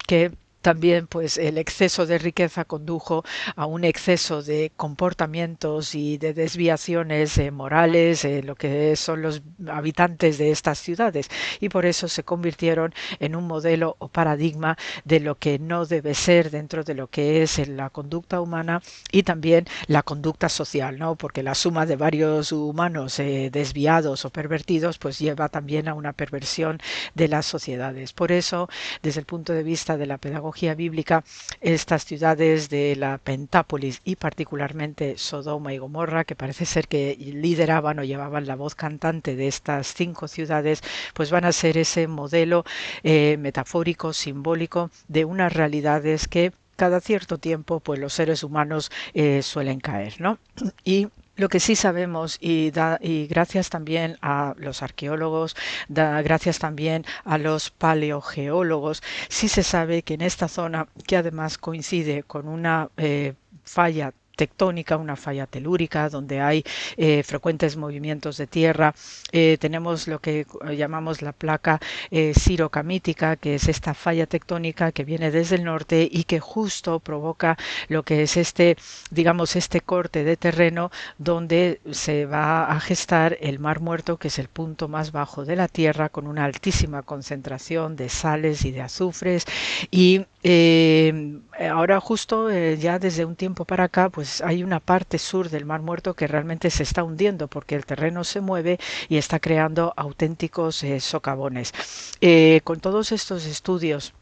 que también pues el exceso de riqueza condujo a un exceso de comportamientos y de desviaciones morales en lo que son los habitantes de estas ciudades, y por eso se convirtieron en un modelo o paradigma de lo que no debe ser dentro de lo que es la conducta humana y también la conducta social, ¿no? Porque la suma de varios humanos desviados o pervertidos pues lleva también a una perversión de las sociedades. Por eso, desde el punto de vista de la pedagogía bíblica, estas ciudades de la Pentápolis y particularmente Sodoma y Gomorra, que parece ser que lideraban o llevaban la voz cantante de estas 5 ciudades, pues van a ser ese modelo metafórico, simbólico de unas realidades que cada cierto tiempo pues los seres humanos suelen caer, ¿no? Y lo que sí sabemos, y gracias también a los arqueólogos, gracias también a los paleogeólogos, sí se sabe que en esta zona, que además coincide con una falla tectónica, una falla telúrica, donde hay frecuentes movimientos de tierra. Tenemos lo que llamamos la placa sirocamítica, que es esta falla tectónica que viene desde el norte y que justo provoca lo que es este corte de terreno donde se va a gestar el Mar Muerto, que es el punto más bajo de la Tierra, con una altísima concentración de sales y de azufres. Y ahora justo ya desde un tiempo para acá pues hay una parte sur del Mar Muerto que realmente se está hundiendo porque el terreno se mueve y está creando auténticos socavones. Con todos estos estudios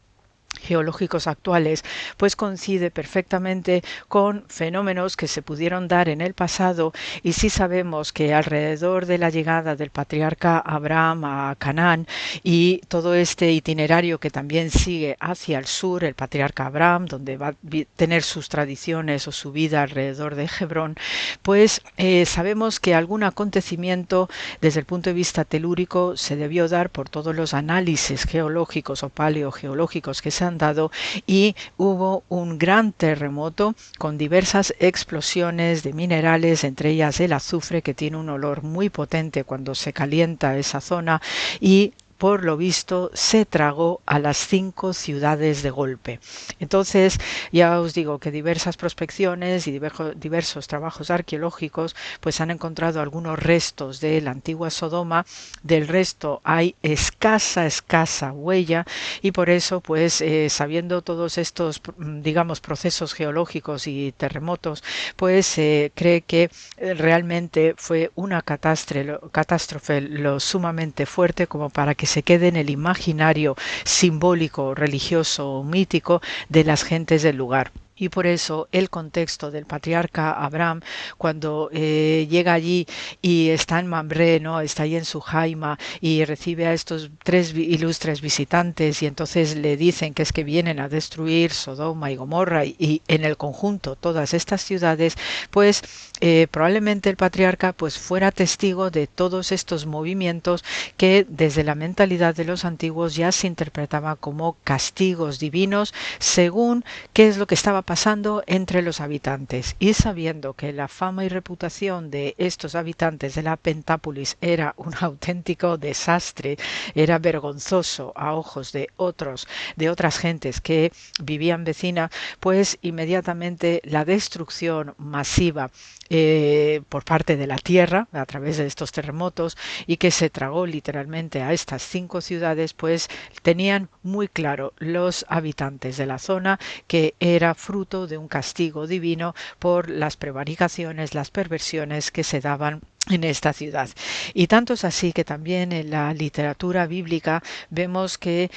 geológicos actuales, pues coincide perfectamente con fenómenos que se pudieron dar en el pasado, y sí sabemos que alrededor de la llegada del patriarca Abraham a Canaán y todo este itinerario que también sigue hacia el sur, el patriarca Abraham, donde va a tener sus tradiciones o su vida alrededor de Hebrón, pues sabemos que algún acontecimiento desde el punto de vista telúrico se debió dar por todos los análisis geológicos o paleogeológicos que se han dado, y hubo un gran terremoto con diversas explosiones de minerales, entre ellas el azufre, que tiene un olor muy potente cuando se calienta esa zona, y por lo visto se tragó a las 5 ciudades de golpe. Entonces ya os digo que diversas prospecciones y diversos trabajos arqueológicos pues han encontrado algunos restos de la antigua Sodoma. Del resto hay escasa huella, y por eso pues sabiendo todos estos procesos geológicos y terremotos, pues se cree que realmente fue una catástrofe lo sumamente fuerte como para que se quede en el imaginario simbólico, religioso o mítico de las gentes del lugar. Y por eso el contexto del patriarca Abraham, cuando llega allí y está en Mamre, ¿no? Está allí en su jaima y recibe a estos 3 ilustres visitantes, y entonces le dicen que es que vienen a destruir Sodoma y Gomorra y en el conjunto todas estas ciudades, pues probablemente el patriarca pues fuera testigo de todos estos movimientos que desde la mentalidad de los antiguos ya se interpretaban como castigos divinos según qué es lo que estaba pasando entre los habitantes. Y sabiendo que la fama y reputación de estos habitantes de la Pentápolis era un auténtico desastre, era vergonzoso a ojos de otras gentes que vivían vecina, pues inmediatamente la destrucción masiva por parte de la tierra a través de estos terremotos, y que se tragó literalmente a estas 5 ciudades, pues tenían muy claro los habitantes de la zona que era fruto de un castigo divino por las prevaricaciones, las perversiones que se daban en esta ciudad. Y tanto es así que también en la literatura bíblica vemos que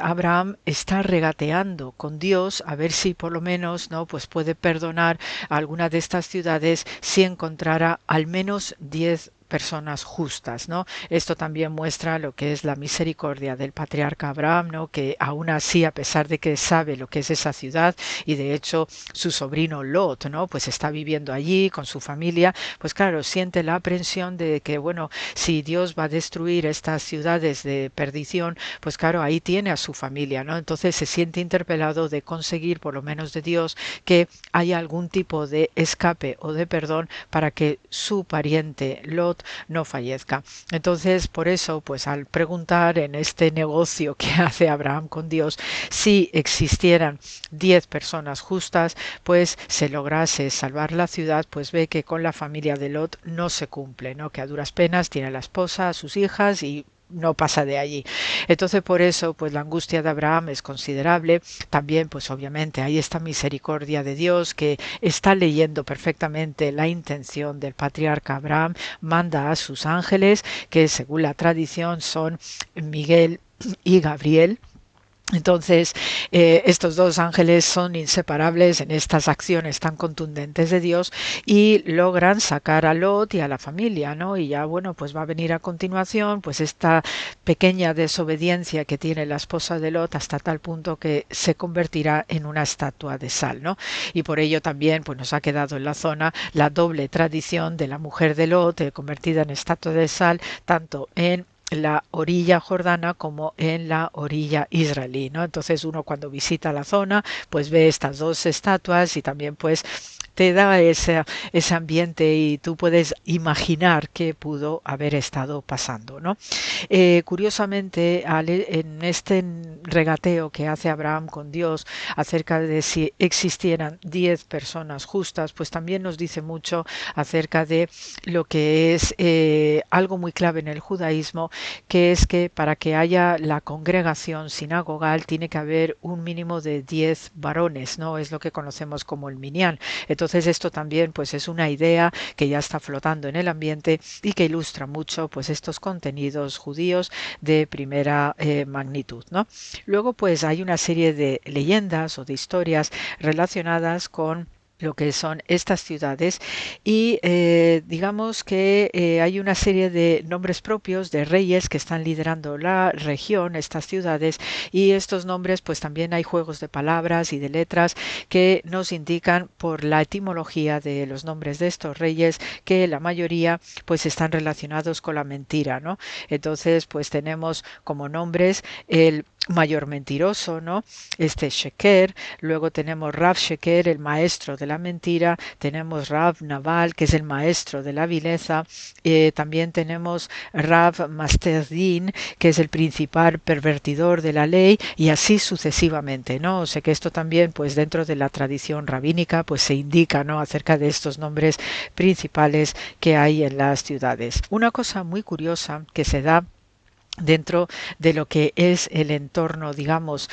Abraham está regateando con Dios a ver si por lo menos no pues puede perdonar a alguna de estas ciudades si encontrara al menos 10 personas justas, ¿no? Esto también muestra lo que es la misericordia del patriarca Abraham, ¿no? Que aún así, a pesar de que sabe lo que es esa ciudad, y de hecho su sobrino Lot, ¿no? Pues está viviendo allí con su familia, pues claro, siente la aprensión de que, bueno, si Dios va a destruir estas ciudades de perdición, pues claro, ahí tiene a su familia, ¿no? Entonces se siente interpelado de conseguir, por lo menos de Dios, que haya algún tipo de escape o de perdón para que su pariente Lot Lot no fallezca. Entonces, por eso, pues al preguntar en este negocio que hace Abraham con Dios, si existieran 10 personas justas, pues se lograse salvar la ciudad, pues ve que con la familia de Lot no se cumple, ¿no? Que a duras penas tiene a la esposa, a sus hijas y no pasa de allí. Entonces por eso pues la angustia de Abraham es considerable. También pues obviamente hay esta misericordia de Dios que está leyendo perfectamente la intención del patriarca Abraham, manda a sus ángeles que según la tradición son Miguel y Gabriel. Entonces, estos dos ángeles son inseparables en estas acciones tan contundentes de Dios y logran sacar a Lot y a la familia, ¿no? Y ya, bueno, pues va a venir a continuación, pues esta pequeña desobediencia que tiene la esposa de Lot hasta tal punto que se convertirá en una estatua de sal, ¿no? Y por ello también, pues nos ha quedado en la zona la doble tradición de la mujer de Lot, convertida en estatua de sal, tanto en la orilla jordana como en la orilla israelí, ¿no? Entonces uno cuando visita la zona pues ve estas dos estatuas y también pues te da ese ambiente y tú puedes imaginar qué pudo haber estado pasando, ¿no? Curiosamente, en este regateo que hace Abraham con Dios acerca de si existieran 10 personas justas, pues también nos dice mucho acerca de lo que es algo muy clave en el judaísmo, que es que para que haya la congregación sinagogal tiene que haber un mínimo de 10 varones, ¿no? Es lo que conocemos como el minyan. Entonces esto también pues es una idea que ya está flotando en el ambiente y que ilustra mucho pues estos contenidos judíos de primera magnitud, ¿no? Luego pues hay una serie de leyendas o de historias relacionadas con lo que son estas ciudades y digamos que hay una serie de nombres propios de reyes que están liderando la región, estas ciudades, y estos nombres pues también hay juegos de palabras y de letras que nos indican por la etimología de los nombres de estos reyes que la mayoría pues están relacionados con la mentira, ¿no? Entonces pues tenemos como nombres el mayor mentiroso, ¿no? Sheker, luego tenemos Rav Sheker, el maestro de la mentira, tenemos Rav Naval, que es el maestro de la vileza, también tenemos Rav Masterdin, que es el principal pervertidor de la ley, y así sucesivamente, ¿no? O sea que esto también, pues dentro de la tradición rabínica, pues se indica, ¿no? Acerca de estos nombres principales que hay en las ciudades. Una cosa muy curiosa que se da dentro de lo que es el entorno, digamos,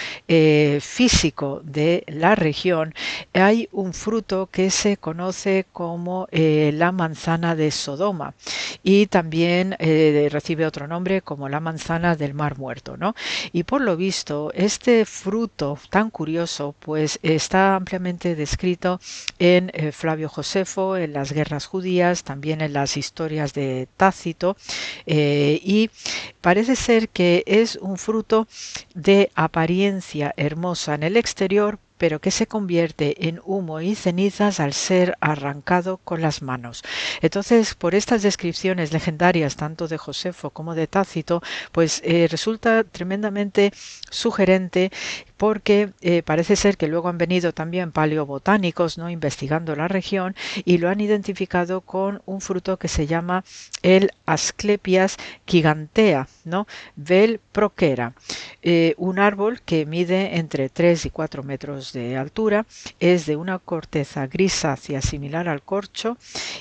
físico de la región, hay un fruto que se conoce como la manzana de Sodoma y también recibe otro nombre como la manzana del Mar Muerto, ¿no? Y por lo visto, este fruto tan curioso, pues está ampliamente descrito en Flavio Josefo, en las guerras judías, también en las historias de Tácito, y parece ser que es un fruto de apariencia hermosa en el exterior, pero que se convierte en humo y cenizas al ser arrancado con las manos. Entonces, por estas descripciones legendarias, tanto de Josefo como de Tácito, pues resulta tremendamente sugerente porque parece ser que luego han venido también paleobotánicos, ¿no? Investigando la región y lo han identificado con un fruto que se llama el Asclepias gigantea, ¿no? Vel proquera, un árbol que mide entre 3 y 4 metros de altura, es de una corteza grisácea similar al corcho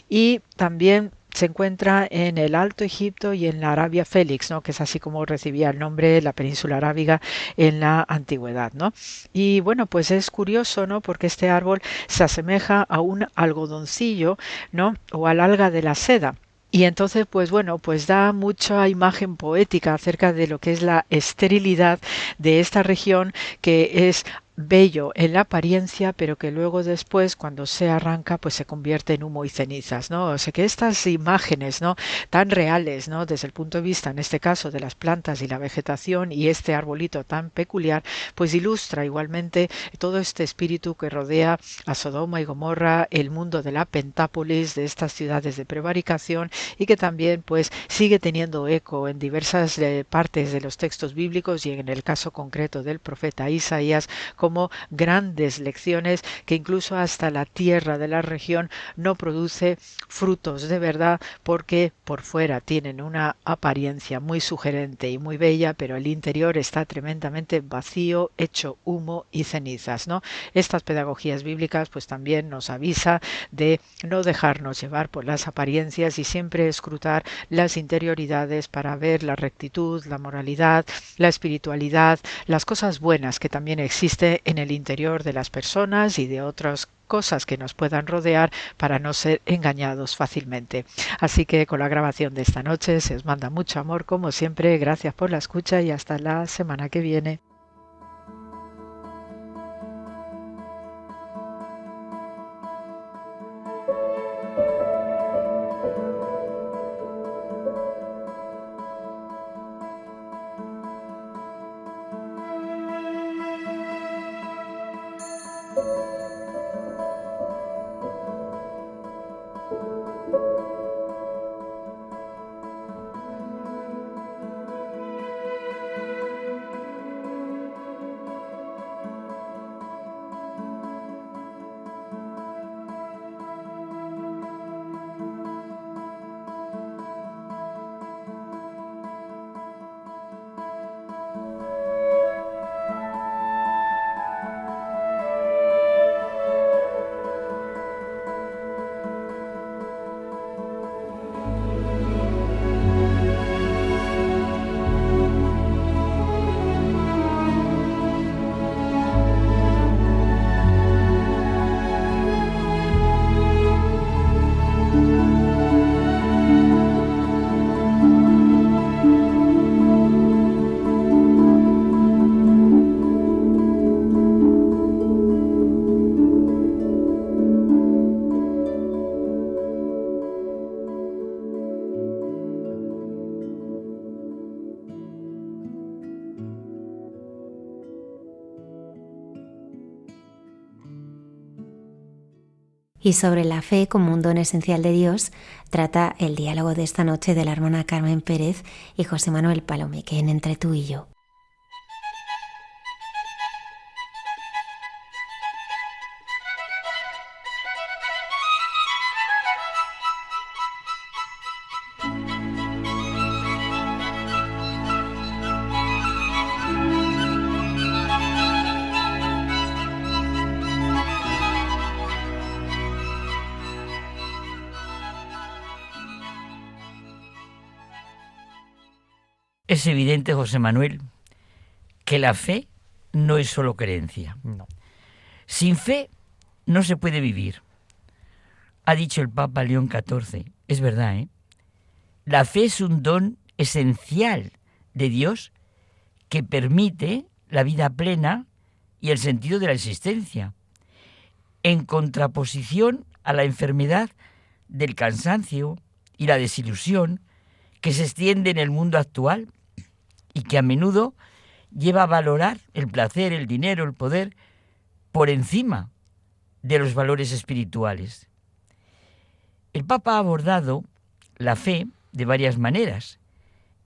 y también se encuentra en el Alto Egipto y en la Arabia Félix, ¿no? Que es así como recibía el nombre la península arábiga en la antigüedad, ¿no? Y bueno, pues es curioso, ¿no? Porque este árbol se asemeja a un algodoncillo, ¿no? O al alga de la seda. Y entonces, pues bueno, pues da mucha imagen poética acerca de lo que es la esterilidad de esta región, que es bello en la apariencia, pero que luego después cuando se arranca pues se convierte en humo y cenizas, ¿no? O sea que estas imágenes, ¿no? Tan reales, ¿no? Desde el punto de vista en este caso de las plantas y la vegetación y este arbolito tan peculiar, pues ilustra igualmente todo este espíritu que rodea a Sodoma y Gomorra, el mundo de la Pentápolis, de estas ciudades de prevaricación y que también pues sigue teniendo eco en diversas partes de los textos bíblicos y en el caso concreto del profeta Isaías, como grandes lecciones que incluso hasta la tierra de la región no produce frutos de verdad, porque por fuera tienen una apariencia muy sugerente y muy bella, pero el interior está tremendamente vacío, hecho humo y cenizas, ¿no? Estas pedagogías bíblicas pues también nos avisa de no dejarnos llevar por las apariencias y siempre escrutar las interioridades para ver la rectitud, la moralidad, la espiritualidad, las cosas buenas que también existen en el interior de las personas y de otras cosas que nos puedan rodear, para no ser engañados fácilmente. Así que con la grabación de esta noche se os manda mucho amor como siempre. Gracias por la escucha y hasta la semana que viene. Y sobre la fe como un don esencial de Dios trata el diálogo de esta noche de la hermana Carmen Pérez y José Manuel Palomeque en Entre tú y yo. Es evidente, José Manuel, que la fe no es solo creencia. No. Sin fe no se puede vivir. Ha dicho el Papa León XIV. Es verdad, ¿eh? La fe es un don esencial de Dios que permite la vida plena y el sentido de la existencia, en contraposición a la enfermedad del cansancio y la desilusión que se extiende en el mundo actual y que a menudo lleva a valorar el placer, el dinero, el poder por encima de los valores espirituales. El Papa ha abordado la fe de varias maneras,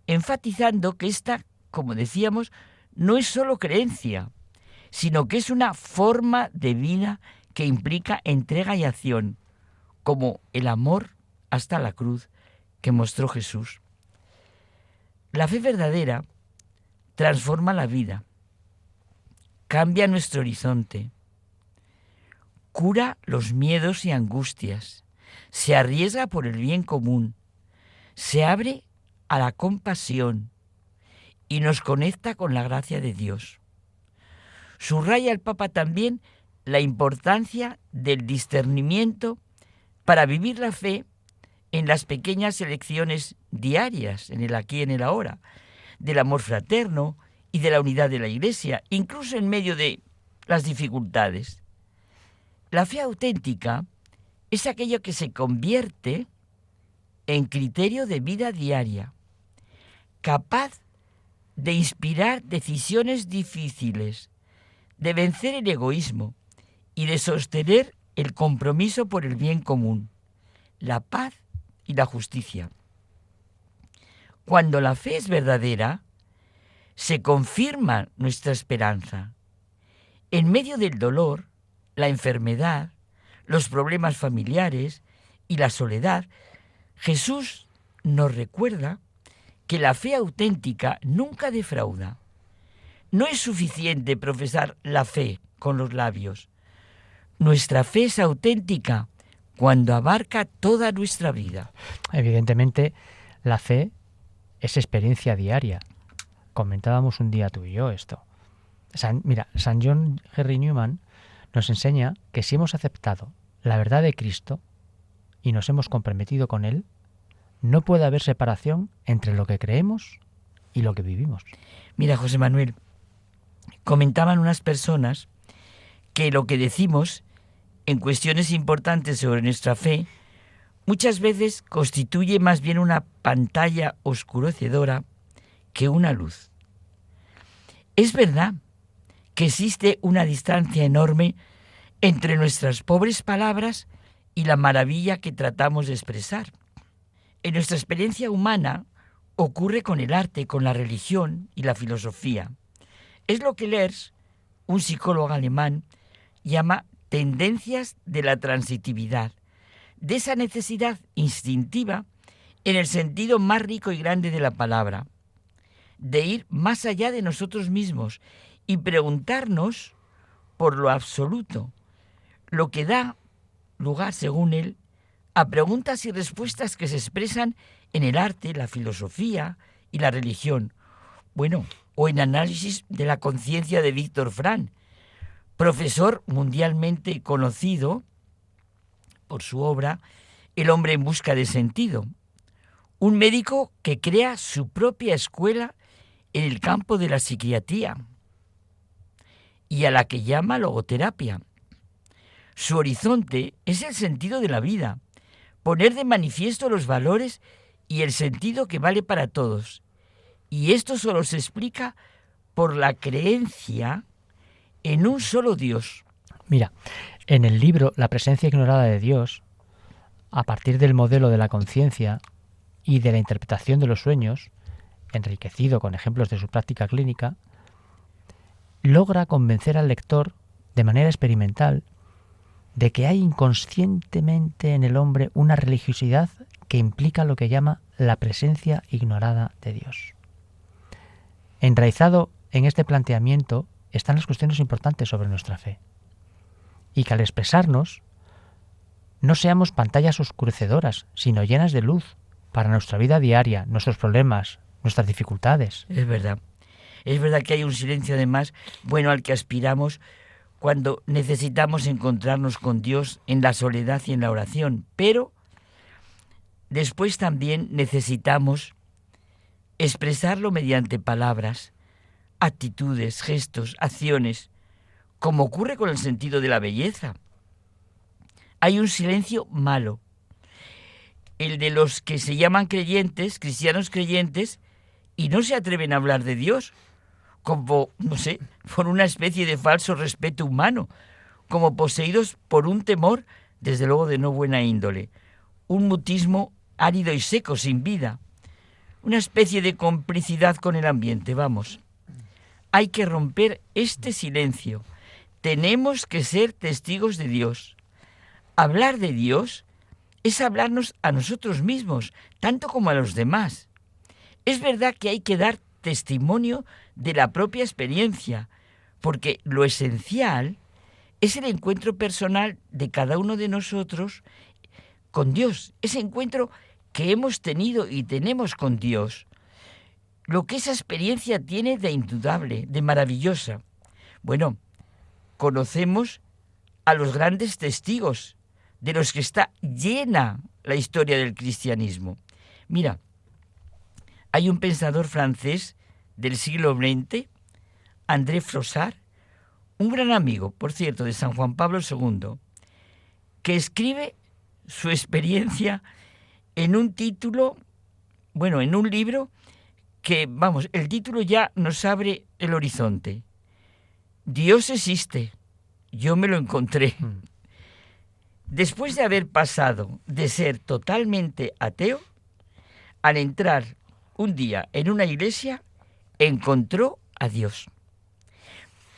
enfatizando que esta, como decíamos, no es solo creencia, sino que es una forma de vida que implica entrega y acción, como el amor hasta la cruz que mostró Jesús. La fe verdadera transforma la vida, cambia nuestro horizonte, cura los miedos y angustias, se arriesga por el bien común, se abre a la compasión y nos conecta con la gracia de Dios. Subraya el Papa también la importancia del discernimiento para vivir la fe en las pequeñas elecciones diarias, en el aquí y en el ahora, del amor fraterno y de la unidad de la Iglesia, incluso en medio de las dificultades. La fe auténtica es aquello que se convierte en criterio de vida diaria, capaz de inspirar decisiones difíciles, de vencer el egoísmo y de sostener el compromiso por el bien común, la paz y la justicia. Cuando la fe es verdadera, se confirma nuestra esperanza En medio del dolor, la enfermedad, los problemas familiares y la soledad, Jesús nos recuerda que la fe auténtica nunca defrauda. No es suficiente profesar la fe con los labios. Nuestra fe es auténtica cuando abarca toda nuestra vida. Evidentemente, la fe es experiencia diaria. Comentábamos un día tú y yo esto. San John Henry Newman nos enseña que si hemos aceptado la verdad de Cristo y nos hemos comprometido con Él, no puede haber separación entre lo que creemos y lo que vivimos. Mira, José Manuel, comentaban unas personas que lo que decimos en cuestiones importantes sobre nuestra fe muchas veces constituye más bien una pantalla oscurecedora que una luz. Es verdad que existe una distancia enorme entre nuestras pobres palabras y la maravilla que tratamos de expresar. En nuestra experiencia humana ocurre con el arte, con la religión y la filosofía. Es lo que Leers, un psicólogo alemán, llama tendencias de la transitividad, de esa necesidad instintiva en el sentido más rico y grande de la palabra, de ir más allá de nosotros mismos y preguntarnos por lo absoluto, lo que da lugar, según él, a preguntas y respuestas que se expresan en el arte, la filosofía y la religión. Bueno, o en análisis de la conciencia de Víctor Frank, profesor mundialmente conocido por su obra El hombre en busca de sentido. Un médico que crea su propia escuela en el campo de la psiquiatría y a la que llama logoterapia. Su horizonte es el sentido de la vida, poner de manifiesto los valores y el sentido que vale para todos. Y esto solo se explica por la creencia en un solo Dios. Mira, en el libro La presencia ignorada de Dios, a partir del modelo de la conciencia y de la interpretación de los sueños, enriquecido con ejemplos de su práctica clínica, logra convencer al lector de manera experimental de que hay inconscientemente en el hombre una religiosidad que implica lo que llama la presencia ignorada de Dios. Enraizado en este planteamiento están las cuestiones importantes sobre nuestra fe, y que al expresarnos no seamos pantallas oscurecedoras, sino llenas de luz para nuestra vida diaria, nuestros problemas, nuestras dificultades. Es verdad que hay un silencio además bueno al que aspiramos cuando necesitamos encontrarnos con Dios en la soledad y en la oración, pero después también necesitamos expresarlo mediante palabras, actitudes, gestos, acciones, como ocurre con el sentido de la belleza. Hay un silencio malo, el de los que se llaman creyentes, cristianos creyentes, y no se atreven a hablar de Dios, como, no sé, por una especie de falso respeto humano, como poseídos por un temor, desde luego de no buena índole, un mutismo árido y seco, sin vida, una especie de complicidad con el ambiente, vamos. Hay que romper este silencio. Tenemos que ser testigos de Dios. Hablar de Dios es hablarnos a nosotros mismos, tanto como a los demás. Es verdad que hay que dar testimonio de la propia experiencia, porque lo esencial es el encuentro personal de cada uno de nosotros con Dios, ese encuentro que hemos tenido y tenemos con Dios. Lo que esa experiencia tiene de indudable, de maravillosa. Bueno, conocemos a los grandes testigos de los que está llena la historia del cristianismo. Mira, hay un pensador francés del siglo XX, André Froissart, un gran amigo, por cierto, de San Juan Pablo II, que escribe su experiencia en un título, bueno, en un libro que, vamos, el título ya nos abre el horizonte. Dios existe, yo me lo encontré. Después de haber pasado de ser totalmente ateo, al entrar un día en una iglesia, encontró a Dios.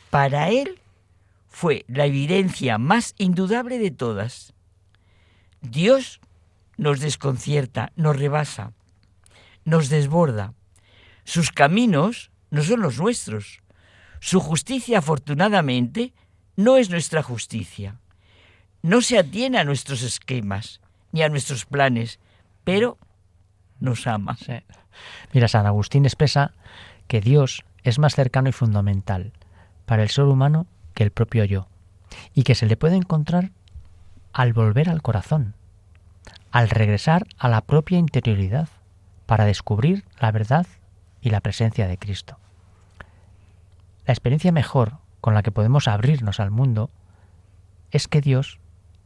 Para él fue la evidencia más indudable de todas. Dios nos desconcierta, nos rebasa, nos desborda. Sus caminos no son los nuestros. Su justicia, afortunadamente, no es nuestra justicia. No se atiene a nuestros esquemas ni a nuestros planes, pero nos ama. Sí. Mira, San Agustín expresa que Dios es más cercano y fundamental para el ser humano que el propio yo, y que se le puede encontrar al volver al corazón, al regresar a la propia interioridad, para descubrir la verdad y la presencia de Cristo. La experiencia mejor con la que podemos abrirnos al mundo es que Dios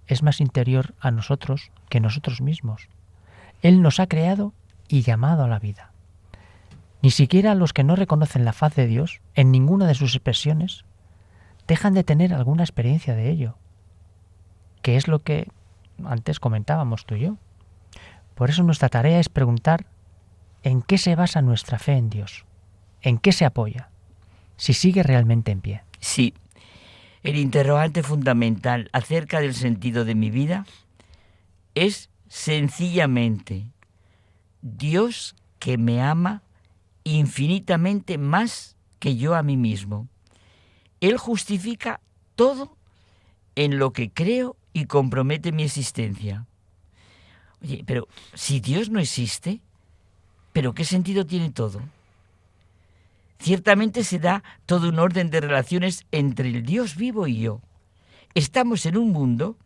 es más interior a nosotros que nosotros mismos. Él nos ha creado y llamado a la vida. Ni siquiera los que no reconocen la faz de Dios en ninguna de sus expresiones dejan de tener alguna experiencia de ello, que es lo que antes comentábamos tú y yo. Por eso nuestra tarea es preguntar en qué se basa nuestra fe en Dios, en qué se apoya, si sigue realmente en pie. Sí, el interrogante fundamental acerca del sentido de mi vida es sencillamente Dios que me ama infinitamente más que yo a mí mismo. Él justifica todo en lo que creo y compromete mi existencia. Oye, pero si Dios no existe, ¿pero qué sentido tiene todo? Ciertamente se da todo un orden de relaciones entre el Dios vivo y yo. Estamos en un mundo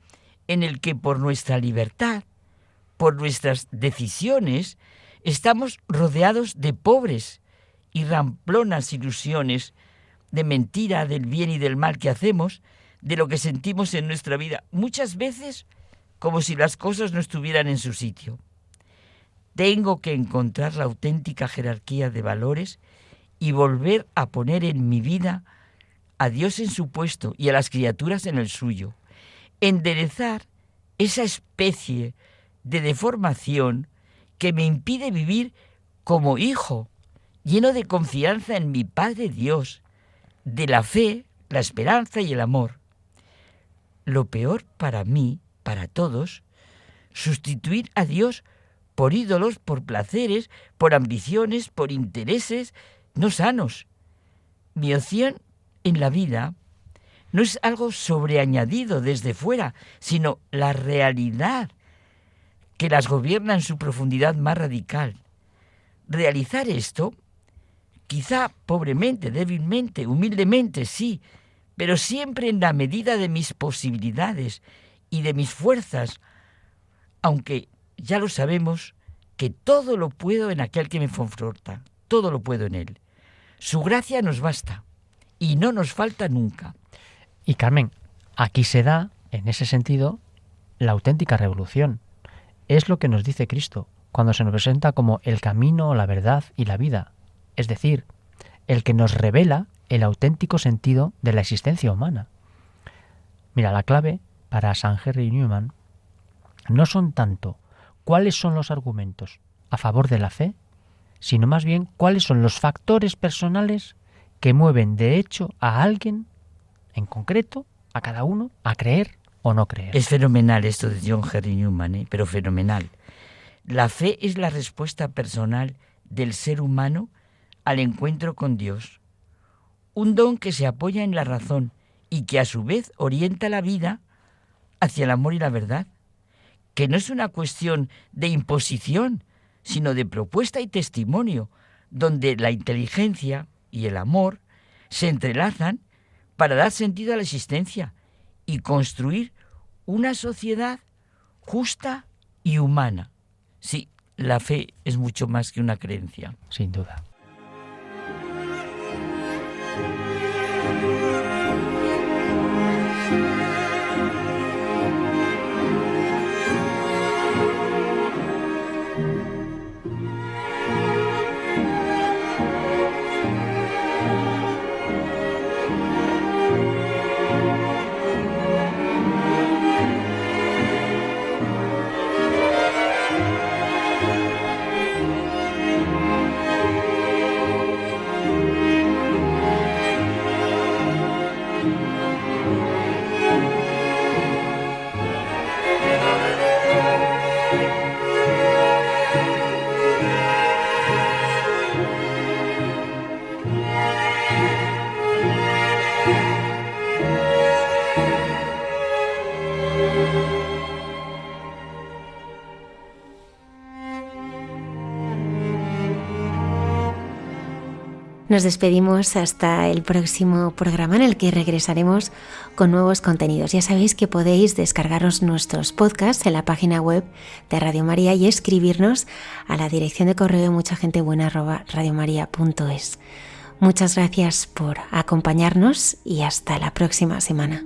en el que por nuestra libertad, por nuestras decisiones, estamos rodeados de pobres y ramplonas ilusiones, de mentira, del bien y del mal que hacemos, de lo que sentimos en nuestra vida, muchas veces como si las cosas no estuvieran en su sitio. Tengo que encontrar la auténtica jerarquía de valores y volver a poner en mi vida a Dios en su puesto y a las criaturas en el suyo. Enderezar esa especie de deformación que me impide vivir como hijo, lleno de confianza en mi Padre Dios, de la fe, la esperanza y el amor. Lo peor para mí, para todos, sustituir a Dios por ídolos, por placeres, por ambiciones, por intereses no sanos. Mi opción en la vida no es algo sobreañadido desde fuera, sino la realidad que las gobierna en su profundidad más radical. Realizar esto, quizá pobremente, débilmente, humildemente, sí, pero siempre en la medida de mis posibilidades y de mis fuerzas, aunque ya lo sabemos, que todo lo puedo en aquel que me conforta, todo lo puedo en Él. Su gracia nos basta y no nos falta nunca. Y Carmen, aquí se da, en ese sentido, la auténtica revolución. Es lo que nos dice Cristo cuando se nos presenta como el camino, la verdad y la vida. Es decir, el que nos revela el auténtico sentido de la existencia humana. Mira, la clave para San Henry Newman no son tanto cuáles son los argumentos a favor de la fe, sino más bien cuáles son los factores personales que mueven de hecho a alguien, en concreto, a cada uno, a creer o no creer. Es fenomenal esto de John Henry Newman, pero fenomenal. La fe es la respuesta personal del ser humano al encuentro con Dios. Un don que se apoya en la razón y que a su vez orienta la vida hacia el amor y la verdad, que no es una cuestión de imposición, sino de propuesta y testimonio, donde la inteligencia y el amor se entrelazan para dar sentido a la existencia y construir una sociedad justa y humana. Sí, la fe es mucho más que una creencia. Sin duda. Nos despedimos hasta el próximo programa en el que regresaremos con nuevos contenidos. Ya sabéis que podéis descargaros nuestros podcasts en la página web de Radio María y escribirnos a la dirección de correo muchagentebuena@radiomaria.es. Muchas gracias por acompañarnos y hasta la próxima semana.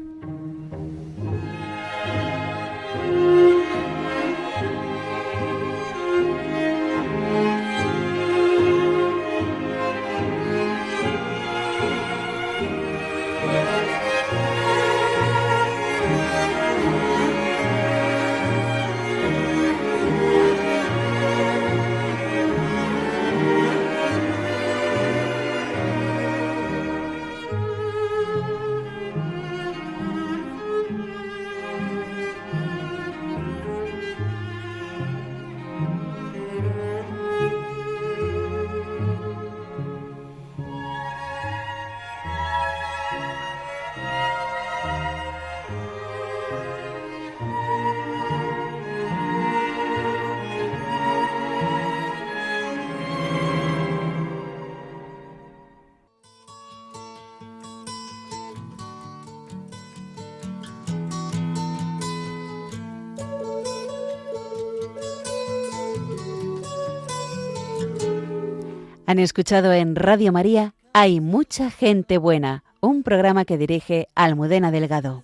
Han escuchado en Radio María Hay mucha gente buena, un programa que dirige Almudena Delgado.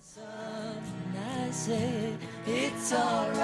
It's alright.